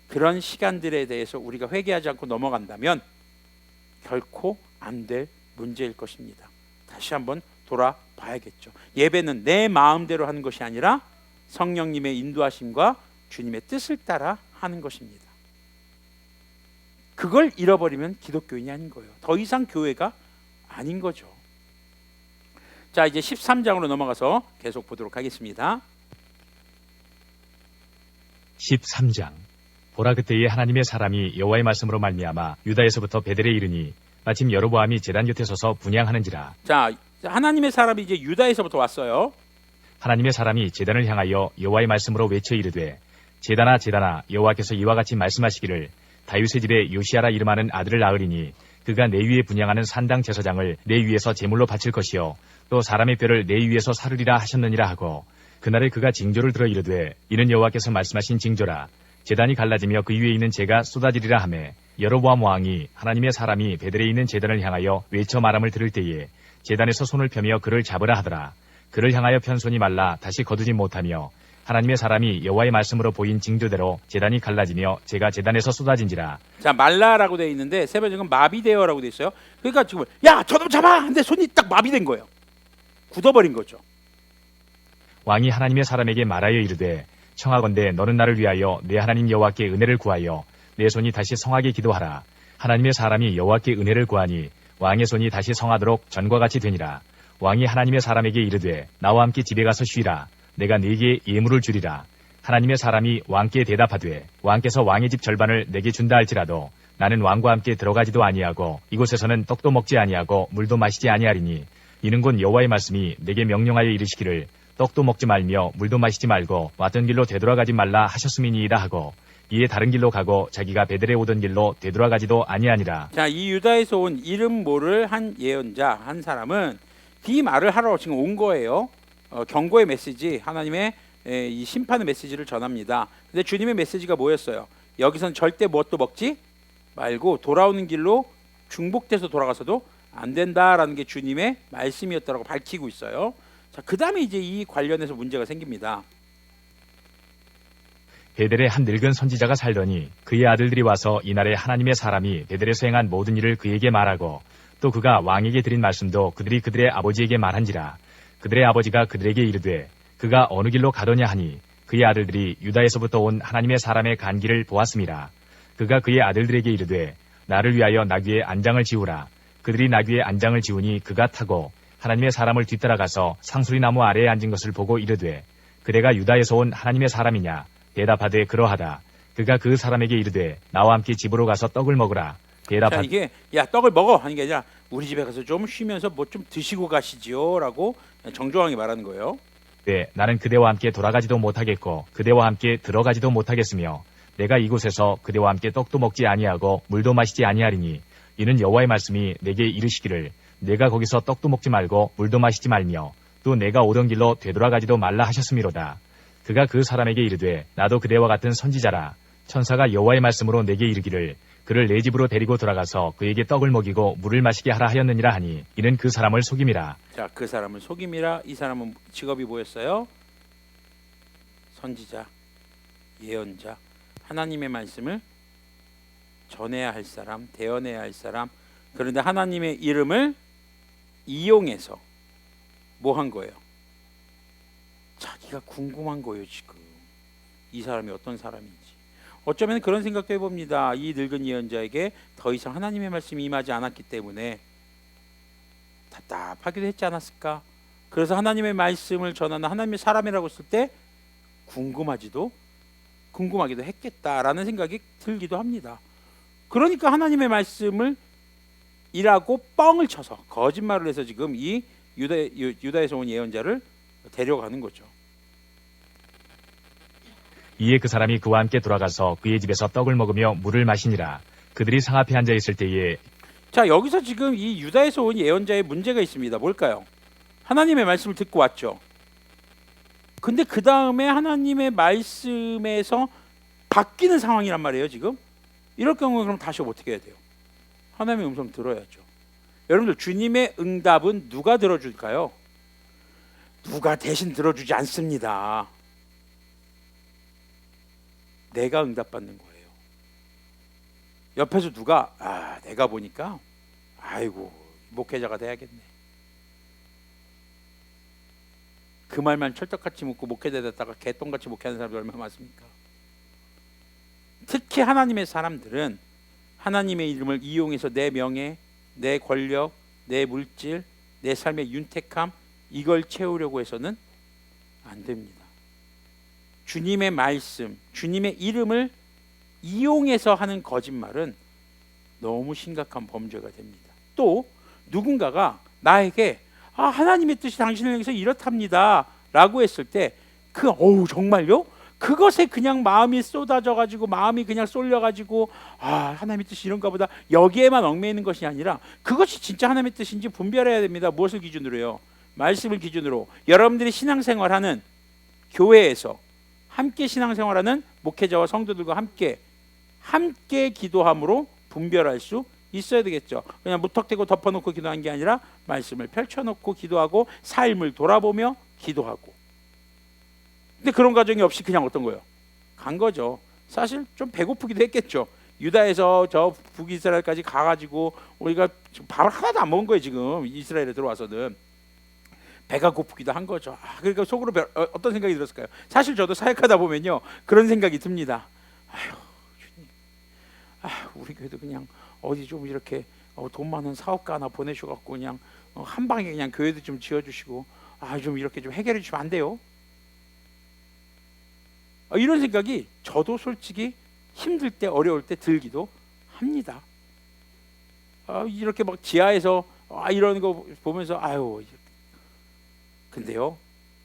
그런 시간들에 대해서 우리가 회개하지 않고 넘어간다면 결코 안 될 문제일 것입니다. 다시 한번 돌아봐야겠죠. 예배는 내 마음대로 하는 것이 아니라 성령님의 인도하심과 주님의 뜻을 따라 하는 것입니다. 그걸 잃어버리면 기독교인이 아닌 거예요. 더 이상 교회가 아닌 거죠. 자, 이제 13장으로 넘어가서 계속 보도록 하겠습니다. 13장. 보라, 그때에 하나님의 사람이 여호와의 말씀으로 말미암아 유다에서부터 베델에 이르니 마침 여로보암이 제단 곁에 서서 분향하는지라. 자, 하나님의 사람이 이제 유다에서부터 왔어요. 하나님의 사람이 제단을 향하여 여호와의 말씀으로 외쳐 이르되, 제단아 제단아, 여호와께서 이와 같이 말씀하시기를 다윗의 집에 요시아라 이름하는 아들을 낳으리니 그가 내 위에 분향하는 산당 제사장을 내 위에서 제물로 바칠 것이요 또 사람의 뼈를 내 위에서 사르리라 하셨느니라 하고, 그날에 그가 징조를 들어 이르되, 이는 여호와께서 말씀하신 징조라. 제단이 갈라지며 그 위에 있는 재가 쏟아지리라 하매, 여로보암 왕이 하나님의 사람이 베델에 있는 제단을 향하여 외쳐 말함을 들을 때에 제단에서 손을 펴며 그를 잡으라 하더라. 그를 향하여 편 손이 말라 다시 거두지 못하며 하나님의 사람이 여호와의 말씀으로 보인 징조대로 제단이 갈라지며 재가 제단에서 쏟아진지라. 자, 말라라고 되어 있는데 세 번째는 마비되어라고 되어 있어요. 그러니까 지금 야, 저놈 잡아! 근데 손이 딱 마비된 거예요. 굳어버린 거죠. 왕이 하나님의 사람에게 말하여 이르되, 청하건대 너는 나를 위하여 내 하나님 여호와께 은혜를 구하여 내 손이 다시 성하게 기도하라. 하나님의 사람이 여호와께 은혜를 구하니 왕의 손이 다시 성하도록 전과 같이 되니라. 왕이 하나님의 사람에게 이르되, 나와 함께 집에 가서 쉬라. 내가 네게 예물을 주리라. 하나님의 사람이 왕께 대답하되, 왕께서 왕의 집 절반을 내게 준다 할지라도 나는 왕과 함께 들어가지도 아니하고 이곳에서는 떡도 먹지 아니하고 물도 마시지 아니하리니 이는 곧 여호와의 말씀이 내게 명령하여 이르시기를 떡도 먹지 말며 물도 마시지 말고 왔던 길로 되돌아가지 말라 하셨음이니이다 하고 이에 다른 길로 가고 자기가 베델에 오던 길로 되돌아가지도 아니하니라. 자, 이 유다에서 온 이름 모를 한 예언자 한 사람은 이 말을 하러 지금 온 거예요. 경고의 메시지, 하나님의 이 심판의 메시지를 전합니다. 근데 주님의 메시지가 뭐였어요? 여기선 절대 무엇도 먹지 말고 돌아오는 길로 중복돼서 돌아가서도 안 된다라는 게 주님의 말씀이었다고 밝히고 있어요. 자, 그 다음에 이제 이 관련해서 문제가 생깁니다. 베델에 한 늙은 선지자가 살더니 그의 아들들이 와서 이날에 하나님의 사람이 베델에서 행한 모든 일을 그에게 말하고 또 그가 왕에게 드린 말씀도 그들이 그들의 아버지에게 말한지라. 그들의 아버지가 그들에게 이르되 그가 어느 길로 가더냐 하니 그의 아들들이 유다에서부터 온 하나님의 사람의 간 길을 보았음이라. 그가 그의 아들들에게 이르되 나를 위하여 나귀의 안장을 지우라. 그들이 나귀의 안장을 지우니 그가 타고 하나님의 사람을 뒤따라가서 상수리 나무 아래에 앉은 것을 보고 이르되 그대가 유다에서 온 하나님의 사람이냐? 대답하되 그러하다. 그가 그 사람에게 이르되 나와 함께 집으로 가서 떡을 먹으라. 자, 이게 야 떡을 먹어 하는 게 아니라 우리 집에 가서 좀 쉬면서 뭐 좀 드시고 가시지요라고 정중하게 말하는 거예요. 네, 나는 그대와 함께 돌아가지도 못하겠고 그대와 함께 들어가지도 못하겠으며 내가 이곳에서 그대와 함께 떡도 먹지 아니하고 물도 마시지 아니하리니 이는 여호와의 말씀이 내게 이르시기를 내가 거기서 떡도 먹지 말고 물도 마시지 말며 또 내가 오던 길로 되돌아가지도 말라 하셨음이로다. 그가 그 사람에게 이르되 나도 그대와 같은 선지자라. 천사가 여호와의 말씀으로 내게 이르기를 그를 내 집으로 데리고 돌아가서 그에게 떡을 먹이고 물을 마시게 하라 하였느니라 하니 이는 그 사람을 속임이라. 자, 그 사람을 속임이라. 이 사람은 직업이 뭐였어요? 선지자, 예언자, 하나님의 말씀을 전해야 할 사람, 대언해야 할 사람. 그런데 하나님의 이름을 이용해서 뭐 한 거예요? 자기가 궁금한 거예요. 지금 이 사람이 어떤 사람인지. 어쩌면 그런 생각도 해봅니다. 이 늙은 예언자에게 더 이상 하나님의 말씀이 임하지 않았기 때문에 답답하기도 했지 않았을까. 그래서 하나님의 말씀을 전하는 하나님의 사람이라고 했을 때 궁금하기도 했겠다라는 생각이 들기도 합니다. 그러니까 하나님의 말씀을 이라고 뻥을 쳐서 거짓말을 해서 지금 이 유다에서 온 예언자를 데려가는 거죠. 이에 그 사람이 그와 함께 돌아가서 그의 집에서 떡을 먹으며 물을 마시니라. 그들이 상 앞에 앉아 있을 때에 자, 여기서 지금 이 유다에서 온 예언자의 문제가 있습니다. 뭘까요? 하나님의 말씀을 듣고 왔죠. 근데 그 다음에 하나님의 말씀에서 바뀌는 상황이란 말이에요. 지금 이럴 경우에 그럼 다시 어떻게 해야 돼요? 하나님의 음성 들어야죠. 여러분들, 주님의 응답은 누가 들어줄까요? 누가 대신 들어주지 않습니다. 내가 응답받는 거예요. 옆에서 누가 내가 보니까 아이고 목회자가 돼야겠네. 그 말만 철떡같이 묻고 목회자 됐다가 개똥같이 목회하는 사람들 얼마나 많습니까? 특히 하나님의 사람들은 하나님의 이름을 이용해서 내 명예, 내 권력, 내 물질, 내 삶의 윤택함 이걸 채우려고 해서는 안 됩니다. 주님의 말씀, 주님의 이름을 이용해서 하는 거짓말은 너무 심각한 범죄가 됩니다. 또 누군가가 나에게 하나님의 뜻이 당신을 향해서 이렇답니다 라고 했을 때 정말요? 그것에 그냥 마음이 쏟아져 가지고 마음이 그냥 쏠려 가지고 하나님의 뜻이 이런가 보다 여기에만 얽매이는 것이 아니라 그것이 진짜 하나님의 뜻인지 분별해야 됩니다. 무엇을 기준으로요? 말씀을 기준으로. 여러분들이 신앙생활하는 교회에서 함께 신앙생활하는 목회자와 성도들과 함께 기도함으로 분별할 수 있어야 되겠죠. 그냥 무턱대고 덮어놓고 기도한 게 아니라 말씀을 펼쳐놓고 기도하고 삶을 돌아보며 기도하고. 근데 그런 과정이 없이 그냥 어떤 거예요? 간 거죠. 사실 좀 배고프기도 했겠죠. 유다에서 저 북이스라엘까지 가가지고 우리가 밥을 하나도 안 먹은 거예요. 지금 이스라엘에 들어와서는. 배가 고프기도 한 거죠. 그러니까 속으로 어떤 생각이 들었을까요? 사실 저도 사역하다 보면요 그런 생각이 듭니다. 주님, 우리 교회도 그냥 어디 좀 이렇게 돈 많은 사업가 하나 보내셔갖고 그냥 한 방에 그냥 교회도 좀 지어주시고 좀 이렇게 좀 해결해 주시면 안 돼요? 이런 생각이 저도 솔직히 힘들 때 어려울 때 들기도 합니다. 이렇게 막 지하에서 이런 거 보면서 아유, 근데요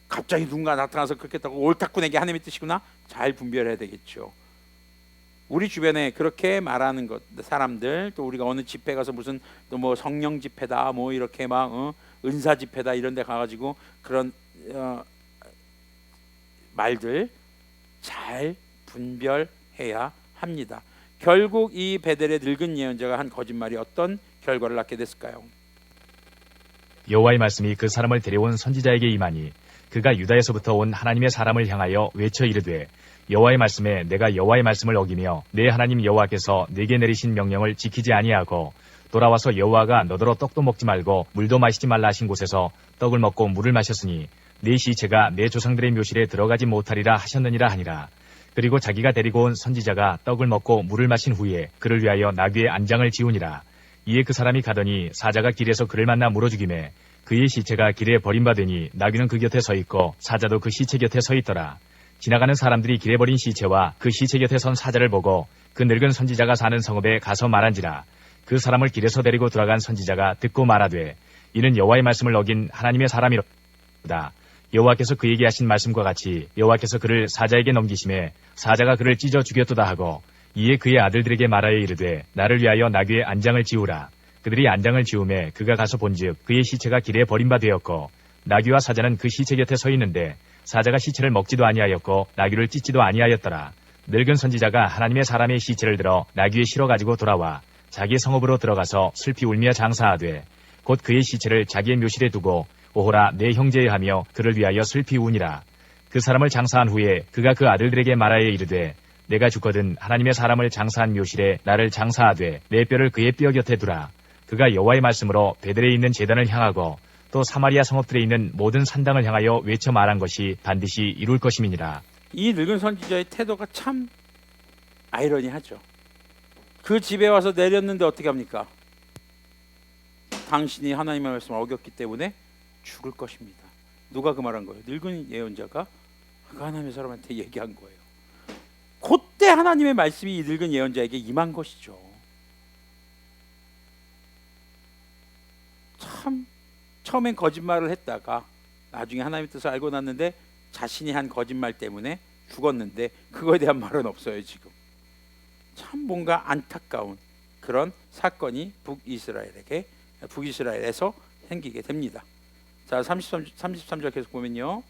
갑자기 누군가 나타나서 그렇게 했다고 옳다고 내게 하나님의 뜻이구나 잘 분별해야 되겠죠. 우리 주변에 그렇게 말하는 것 사람들, 또 우리가 어느 집회 가서 무슨 또 뭐 성령 집회다 뭐 이렇게 막 은사 집회다 이런 데 가가지고 그런 말들 잘 분별해야 합니다. 결국 이 베델의 늙은 예언자가 한 거짓말이 어떤 결과를 낳게 됐을까요? 여호와의 말씀이 그 사람을 데려온 선지자에게 임하니 그가 유다에서부터 온 하나님의 사람을 향하여 외쳐 이르되 여호와의 말씀에 내가 여호와의 말씀을 어기며 내 하나님 여호와께서 내게 내리신 명령을 지키지 아니하고 돌아와서 여호와가 너더러 떡도 먹지 말고 물도 마시지 말라 하신 곳에서 떡을 먹고 물을 마셨으니 네 시체가 내 조상들의 묘실에 들어가지 못하리라 하셨느니라 하니라. 그리고 자기가 데리고 온 선지자가 떡을 먹고 물을 마신 후에 그를 위하여 나귀의 안장을 지우니라. 이에 그 사람이 가더니 사자가 길에서 그를 만나 물어 죽이매 그의 시체가 길에 버림받으니 나귀는 그 곁에 서 있고 사자도 그 시체 곁에 서 있더라. 지나가는 사람들이 길에 버린 시체와 그 시체 곁에 선 사자를 보고 그 늙은 선지자가 사는 성읍에 가서 말한지라. 그 사람을 길에서 데리고 돌아간 선지자가 듣고 말하되 이는 여호와의 말씀을 어긴 하나님의 사람이로다. 여호와께서 그에게 하신 말씀과 같이 여호와께서 그를 사자에게 넘기심에 사자가 그를 찢어 죽였도다 하고 이에 그의 아들들에게 말하여 이르되 나를 위하여 나귀의 안장을 지우라. 그들이 안장을 지우매 그가 가서 본즉 그의 시체가 길에 버림바 되었고 나귀와 사자는 그 시체 곁에 서 있는데 사자가 시체를 먹지도 아니하였고 나귀를 찢지도 아니하였더라. 늙은 선지자가 하나님의 사람의 시체를 들어 나귀에 실어 가지고 돌아와 자기 성읍으로 들어가서 슬피 울며 장사하되 곧 그의 시체를 자기의 묘실에 두고 오호라 내 형제여 하며 그를 위하여 슬피 우니라. 그 사람을 장사한 후에 그가 그 아들들에게 말하여 이르되 내가 죽거든 하나님의 사람을 장사한 묘실에 나를 장사하되 내 뼈를 그의 뼈 곁에 두라. 그가 여호와의 말씀으로 베델에 있는 제단을 향하고 또 사마리아 성읍들에 있는 모든 산당을 향하여 외쳐 말한 것이 반드시 이룰 것임이니라. 이 늙은 선지자의 태도가 참 아이러니하죠. 그 집에 와서 내렸는데 어떻게 합니까? 당신이 하나님의 말씀을 어겼기 때문에 죽을 것입니다. 누가 그 말한 거예요? 늙은 예언자가 그 하나님의 사람한테 얘기한 거예요. 그때 하나님의 말씀이 이 늙은 예언자에게 임한 것이죠. 참 처음엔 거짓말을 했다가 나중에 하나님의 뜻을 알고 났는데 자신이 한 거짓말 때문에 죽었는데 그거에 대한 말은 없어요. 지금 참 뭔가 안타까운 그런 사건이 북이스라엘에서 생기게 됩니다. 자, 33절 계속 보면요.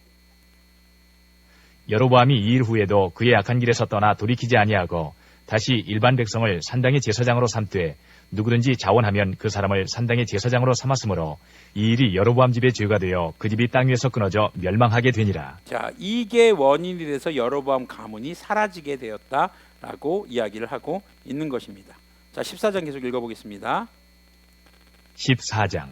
여로보암이 이 일 후에도 그의 악한 길에서 떠나 돌이키지 아니하고 다시 일반 백성을 산당의 제사장으로 삼되 누구든지 자원하면 그 사람을 산당의 제사장으로 삼았으므로 이 일이 여로보암 집의 죄가 되어 그 집이 땅 위에서 끊어져 멸망하게 되니라. 자, 이게 원인이 돼서 여로보암 가문이 사라지게 되었다라고 이야기를 하고 있는 것입니다. 자, 14장 계속 읽어보겠습니다. 14장.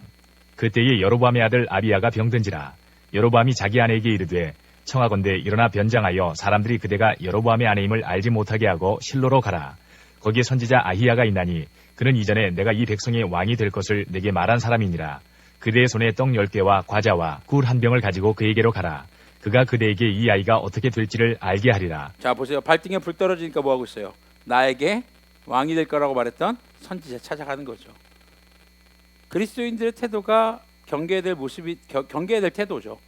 그때에 여로보암의 아들 아비야가 병든지라. 여로보암이 자기 아내에게 이르되 청하건대 일어나 변장하여 사람들이 그대가 여로보암의 아내임을 알지 못하게 하고 실로로 가라. 거기에 선지자 아히야가 있나니 그는 이전에 내가 이 백성의 왕이 될 것을 내게 말한 사람이니라. 그대의 손에 떡 10개와 과자와 꿀 한 병을 가지고 그에게로 가라. 그가 그대에게 이 아이가 어떻게 될지를 알게 하리라. 자, 보세요. 발등에 불 떨어지니까 뭐하고 있어요? 나에게 왕이 될 거라고 말했던 선지자 찾아가는 거죠. 그리스도인들의 태도가 경계해야 될 모습이 경계해야 될 태도죠.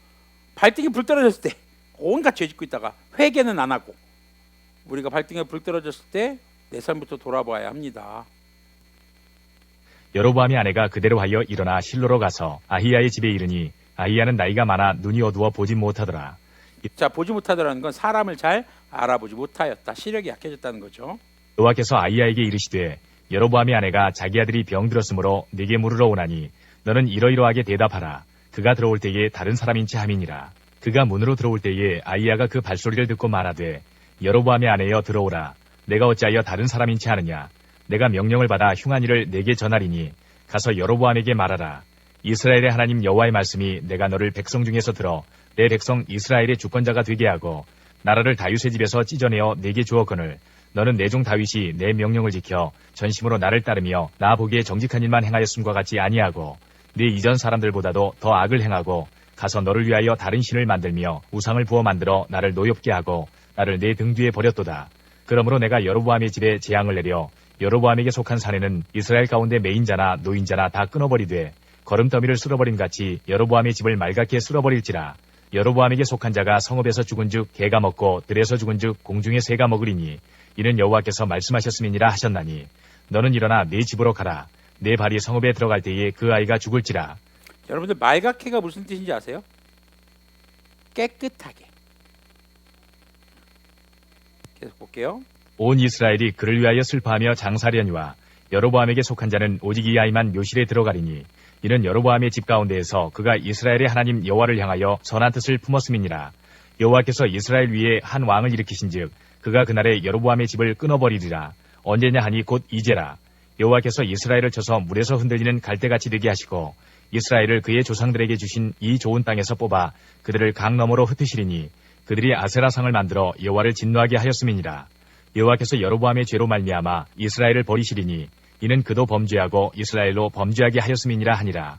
발등에 불 떨어졌을 때 온갖 죄 짓고 있다가 회개는 안 하고 우리가 발등에 불 떨어졌을 때 내 삶부터 돌아봐야 합니다. 여로보암의 아내가 그대로 하여 일어나 실로로 가서 아히야의 집에 이르니 아히야는 나이가 많아 눈이 어두워 보지 못하더라. 자, 보지 못하더라는 건 사람을 잘 알아보지 못하였다. 시력이 약해졌다는 거죠. 여호와께서 아히야에게 이르시되 여로보암의 아내가 자기 아들이 병들었으므로 네게 물으러 오나니 너는 이러이러하게 대답하라. 그가 들어올 때에 다른 사람인지 함이니라. 그가 문으로 들어올 때에 아히야가 그 발소리를 듣고 말하되 여로보암의 아내여 들어오라. 내가 어찌하여 다른 사람인지 하느냐. 내가 명령을 받아 흉한 일을 내게 전하리니 가서 여로보암에게 말하라. 이스라엘의 하나님 여호와의 말씀이 내가 너를 백성 중에서 들어 내 백성 이스라엘의 주권자가 되게 하고 나라를 다윗의 집에서 찢어내어 내게 주었거늘 너는 내 종 다윗이 내 명령을 지켜 전심으로 나를 따르며 나 보기에 정직한 일만 행하였음과 같이 아니하고 네 이전 사람들보다도 더 악을 행하고 가서 너를 위하여 다른 신을 만들며 우상을 부어 만들어 나를 노엽게 하고 나를 내 등 뒤에 버렸도다. 그러므로 내가 여로보암의 집에 재앙을 내려 여로보암에게 속한 사내는 이스라엘 가운데 매인자나 노인자나 다 끊어버리되 거름더미를 쓸어버린 같이 여로보암의 집을 말갛게 쓸어버릴지라. 여로보암에게 속한 자가 성읍에서 죽은즉 개가 먹고 들에서 죽은즉 공중의 새가 먹으리니 이는 여호와께서 말씀하셨음이니라 하셨나니 너는 일어나 네 집으로 가라. 내 발이 성읍에 들어갈 때에 그 아이가 죽을지라. 여러분들 말갛게가 무슨 뜻인지 아세요? 깨끗하게. 계속 볼게요. 온 이스라엘이 그를 위하여 슬퍼하며 장사하려니와 여로보암에게 속한 자는 오직 이 아이만 묘실에 들어가리니 이는 여로보암의 집 가운데에서 그가 이스라엘의 하나님 여호와를 향하여 선한 뜻을 품었음이니라. 여호와께서 이스라엘 위에 한 왕을 일으키신즉 그가 그날에 여로보암의 집을 끊어버리리라. 언제냐 하니 곧 이제라. 여호와께서 이스라엘을 쳐서 물에서 흔들리는 갈대같이 되게 하시고 이스라엘을 그의 조상들에게 주신 이 좋은 땅에서 뽑아 그들을 강 너머로 흩으시리니 그들이 아세라상을 만들어 여호와를 진노하게 하였음이니라. 여호와께서 여로보암의 죄로 말미암아 이스라엘을 버리시리니 이는 그도 범죄하고 이스라엘로 범죄하게 하였음이니라 하니라.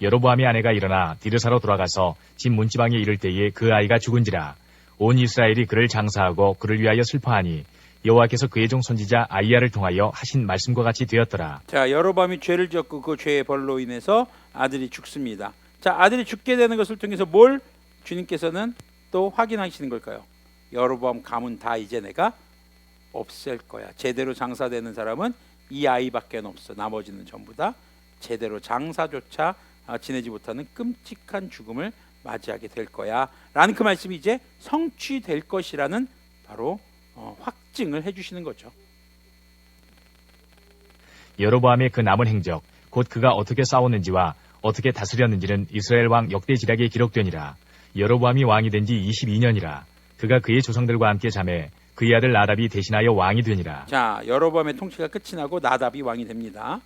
여로보암의 아내가 일어나 디르사로 돌아가서 집 문지방에 이를 때에 그 아이가 죽은지라. 온 이스라엘이 그를 장사하고 그를 위하여 슬퍼하니 여호와께서 그의 종 선지자 아이야를 통하여 하신 말씀과 같이 되었더라. 자, 여로보암이 죄를 지었고 그 죄의 벌로 인해서 아들이 죽습니다. 자, 아들이 죽게 되는 것을 통해서 뭘 주님께서는 또 확인하시는 걸까요? 여로보암 가문 다 이제 내가 없앨 거야. 제대로 장사되는 사람은 이 아이밖에 없어. 나머지는 전부 다 제대로 장사조차 지내지 못하는 끔찍한 죽음을 맞이하게 될 거야 라는 그 말씀이 이제 성취될 것이라는 바로 확증을 해주시는 거죠. 여로보암의 그 남은 행적 곧 그가 어떻게 싸웠는지와 어떻게 다스렸는지는 이스라엘 왕 역대지략에 기록되니라. 여로보암이 왕이 된 지 22년이라. 그가 그의 조상들과 함께 자매 그의 아들 나답이 대신하여 왕이 되니라. 자, 여로보암의 통치가 끝이 나고 나답이 왕이 됩니다.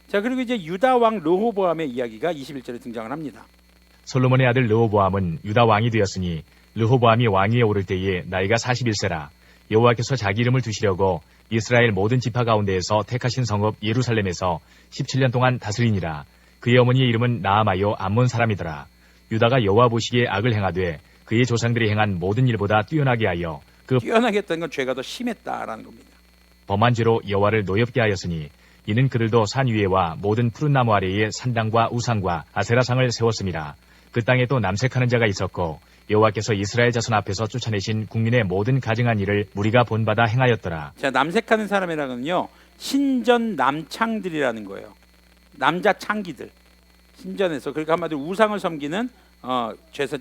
자, 그리고 이제 유다 왕 르호보암의 이야기가 21절에 등장을 합니다. 솔로몬의 아들 르호보암은 유다 왕이 되었으니 르호보암이 왕위에 오를 때에 나이가 41세라. 여호와께서 자기 이름을 두시려고 이스라엘 모든 지파 가운데에서 택하신 성읍 예루살렘에서 17년 동안 다스리니라. 그의 어머니의 이름은 나아마요 암몬 사람이더라. 유다가 여호와 보시기에 악을 행하되 그의 조상들이 행한 모든 일보다 뛰어나게 하여 뛰어나게 했다는 건 죄가 더 심했다라는 겁니다. 범한 죄로 여호와를 노엽게 하였으니 이는 그들도 산 위에와 모든 푸른 나무 아래에 산당과 우상과 아세라상을 세웠습니다. 그 땅에 또 남색하는 자가 있었고 여호와께서 이스라엘 자손 앞에서 쫓아내신 국민의 모든 가증한 일을 무리가 본받아 행하였더라. 자, 남색하는 사람이라는요 신전 남창들이라는 거예요. 남자 창기들 신전에서, 그러니까 한마디로 우상을 섬기는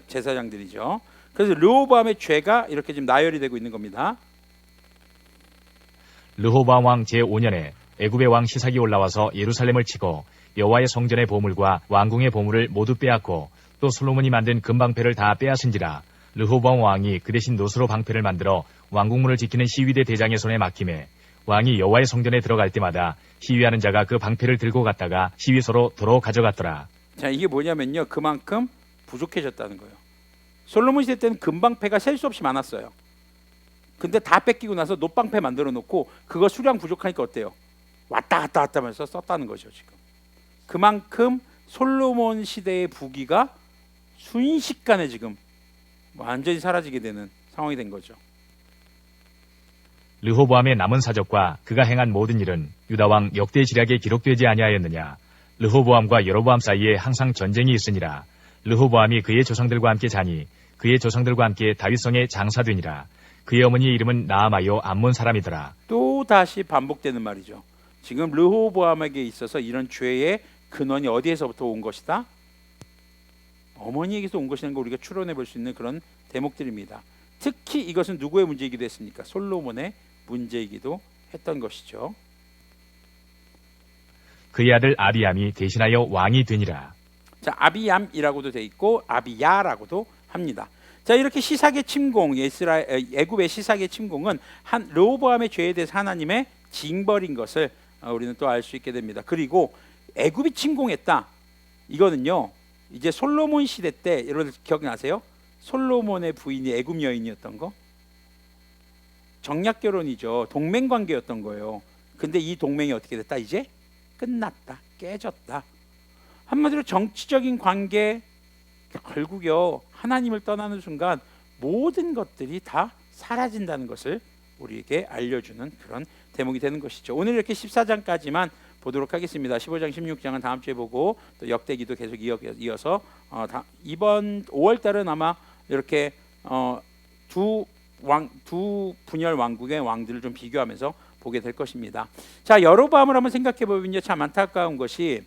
제사장들이죠. 그래서 르호보암의 죄가 이렇게 지금 나열이 되고 있는 겁니다. 르호보암 왕 제5년에 애굽의 왕 시삭이 올라와서 예루살렘을 치고 여호와의 성전의 보물과 왕궁의 보물을 모두 빼앗고 또 솔로몬이 만든 금방패를 다 빼앗은지라. 르호보암 왕이 그 대신 노스로 방패를 만들어 왕궁문을 지키는 시위대 대장의 손에 맡김에 왕이 여호와의 성전에 들어갈 때마다 시위하는 자가 그 방패를 들고 갔다가 시위소로 도로 가져갔더라. 자, 이게 뭐냐면요 그만큼 부족해졌다는 거예요. 솔로몬 시대 때는 금방패가 셀 수 없이 많았어요. 근데 다 뺏기고 나서 놋방패 만들어 놓고 그거 수량 부족하니까 어때요? 왔다 갔다 하면서 썼다는 거죠. 지금 그만큼 솔로몬 시대의 부귀가 순식간에 지금 완전히 사라지게 되는 상황이 된 거죠. 르호보암의 남은 사적과 그가 행한 모든 일은 유다왕 역대지략에 기록되지 아니하였느냐. 르호보암과 여로보암 사이에 항상 전쟁이 있으니라. 르호보암이 그의 조상들과 함께 자니 그의 조상들과 함께 다윗성에 장사되니라. 그의 어머니의 이름은 나아마요 암몬 사람이더라. 또 다시 반복되는 말이죠. 지금 르호보암에게 있어서 이런 죄의 근원이 어디에서부터 온 것이다? 어머니에게서 온 것이라는 걸 우리가 추론해 볼 수 있는 그런 대목들입니다. 특히 이것은 누구의 문제이기도 했습니까? 솔로몬의 문제이기도 했던 것이죠. 그의 아들 아비암이 대신하여 왕이 되니라. 자, 아비암이라고도 돼 있고 아비야라고도 합니다. 자, 이렇게 시삭의 침공, 애굽의 시삭의 침공은 르호보암의 죄에 대해서 하나님의 징벌인 것을 우리는 또 알 수 있게 됩니다. 그리고 애굽이 침공했다. 이거는요 이제 솔로몬 시대 때 여러분 기억나세요? 솔로몬의 부인이 애굽 여인이었던 거? 정략 결혼이죠. 동맹 관계였던 거예요. 근데 이 동맹이 어떻게 됐다? 이제 끝났다. 깨졌다. 한마디로 정치적인 관계 결국요 하나님을 떠나는 순간 모든 것들이 다 사라진다는 것을 우리에게 알려주는 그런 대목이 되는 것이죠. 오늘 이렇게 14장까지만 보도록 하겠습니다. 15장, 16장은 다음 주에 보고 또 역대기도 계속 이어서 이번 5월 달은 아마 이렇게 두 분열 왕국의 왕들을 좀 비교하면서 보게 될 것입니다. 자, 여로보암을 한번 생각해 보면요, 참 안타까운 것이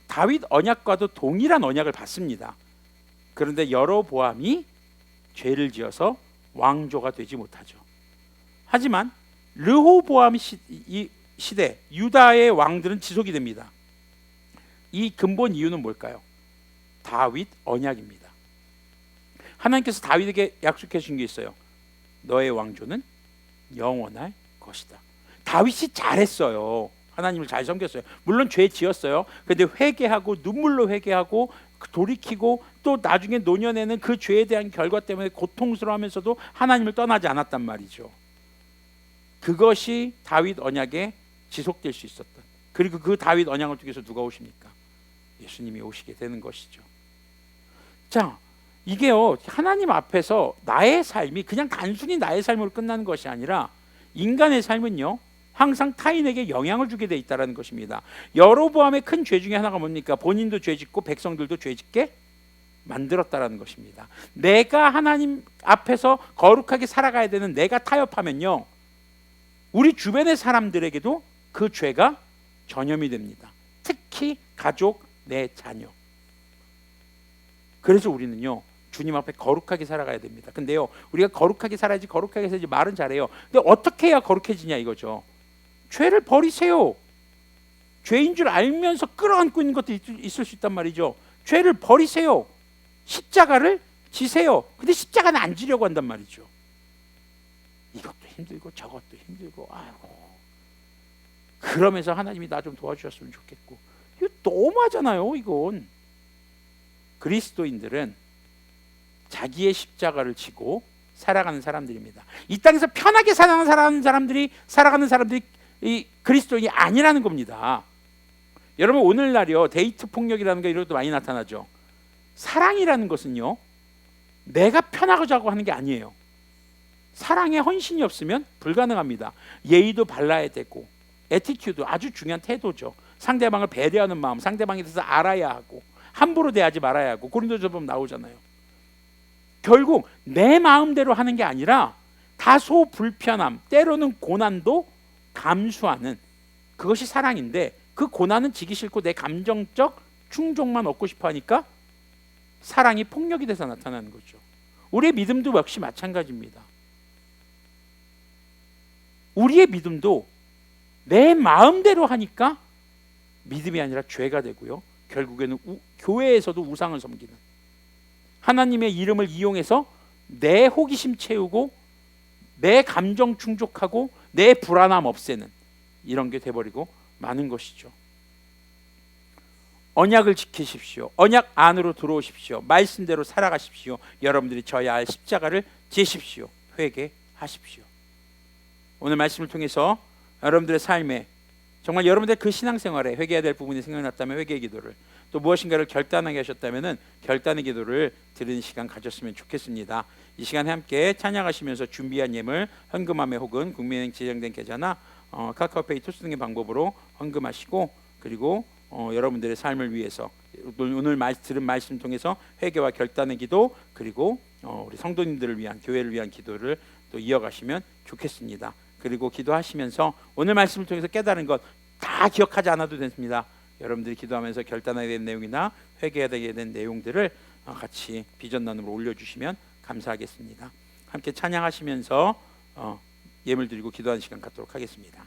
다윗 언약과도 동일한 언약을 받습니다. 그런데 여로보암이 죄를 지어서 왕조가 되지 못하죠. 하지만 르호보암 시대 유다의 왕들은 지속이 됩니다. 이 근본 이유는 뭘까요? 다윗 언약입니다. 하나님께서 다윗에게 약속해 준 게 있어요. 너의 왕조는 영원할 것이다. 다윗이 잘했어요. 하나님을 잘 섬겼어요. 물론 죄 지었어요. 그런데 회개하고 눈물로 회개하고 돌이키고 또 나중에 노년에는 그 죄에 대한 결과 때문에 고통스러워하면서도 하나님을 떠나지 않았단 말이죠. 그것이 다윗 언약에 지속될 수 있었던, 그리고 그 다윗 언약을 통해서 누가 오십니까? 예수님이 오시게 되는 것이죠. 자, 이게요, 하나님 앞에서 나의 삶이 그냥 단순히 나의 삶으로 끝나는 것이 아니라 인간의 삶은요, 항상 타인에게 영향을 주게 돼 있다는 것입니다. 여로보암의 큰 죄 중에 하나가 뭡니까? 본인도 죄 짓고 백성들도 죄 짓게 만들었다라는 것입니다. 내가 하나님 앞에서 거룩하게 살아가야 되는 내가 타협하면요, 우리 주변의 사람들에게도 그 죄가 전염이 됩니다. 특히 가족, 내 자녀. 그래서 우리는요, 주님 앞에 거룩하게 살아가야 됩니다. 근데요, 우리가 거룩하게 살아야지, 거룩하게 살아야지 말은 잘해요. 근데 어떻게 해야 거룩해지냐 이거죠. 죄를 버리세요. 죄인 줄 알면서 끌어안고 있는 것도 있을 수 있단 말이죠. 죄를 버리세요. 십자가를 지세요. 근데 십자가는 안 지려고 한단 말이죠. 이것도 힘들고 저것도 힘들고, 아이고. 그러면서 하나님이 나 좀 도와주셨으면 좋겠고. 이거 너무하잖아요, 이건. 그리스도인들은 자기의 십자가를 지고 살아가는 사람들입니다. 이 땅에서 편하게 살아가는 사람들이 이 그리스도인이 아니라는 겁니다. 여러분, 오늘날이요, 데이트 폭력이라는 게 이런 것도 많이 나타나죠. 사랑이라는 것은요, 내가 편하자고 하는 게 아니에요. 사랑에 헌신이 없으면 불가능합니다. 예의도 발라야 되고, 애티튜드, 아주 중요한 태도죠. 상대방을 배려하는 마음, 상대방에 대해서 알아야 하고, 함부로 대하지 말아야 하고. 고린도서 보면 나오잖아요. 결국 내 마음대로 하는 게 아니라 다소 불편함, 때로는 고난도 감수하는, 그것이 사랑인데, 그 고난은 지기 싫고 내 감정적 충족만 얻고 싶어 하니까 사랑이 폭력이 돼서 나타나는 거죠. 우리의 믿음도 역시 마찬가지입니다. 우리의 믿음도 내 마음대로 하니까 믿음이 아니라 죄가 되고요, 결국에는 교회에서도 우상을 섬기는, 하나님의 이름을 이용해서 내 호기심 채우고 내 감정 충족하고 내 불안함 없애는, 이런 게 돼버리고 마는 것이죠. 언약을 지키십시오. 언약 안으로 들어오십시오. 말씀대로 살아가십시오. 여러분들이 져야 할 십자가를 지십시오. 회개하십시오. 오늘 말씀을 통해서 여러분들의 삶에, 정말 여러분들의 그 신앙생활에 회개해야 될 부분이 생각났다면 회개의 기도를, 또 무엇인가를 결단하게 하셨다면 결단의 기도를 드리는 시간 가졌으면 좋겠습니다. 이 시간에 함께 찬양하시면서 준비한 예물 헌금함에 혹은 국민은행 지정된 계좌나 카카오페이 토스 등의 방법으로 헌금하시고, 그리고 여러분들의 삶을 위해서 오늘 들은 말씀 통해서 회개와 결단의 기도, 그리고 우리 성도님들을 위한, 교회를 위한 기도를 또 이어가시면 좋겠습니다. 그리고 기도하시면서 오늘 말씀을 통해서 깨달은 것 다 기억하지 않아도 됩니다. 여러분들이 기도하면서 결단하게 된 내용이나 회개하게 된 내용들을 같이 비전 나눔으로 올려주시면 감사하겠습니다. 함께 찬양하시면서 예물 드리고 기도하는 시간 갖도록 하겠습니다.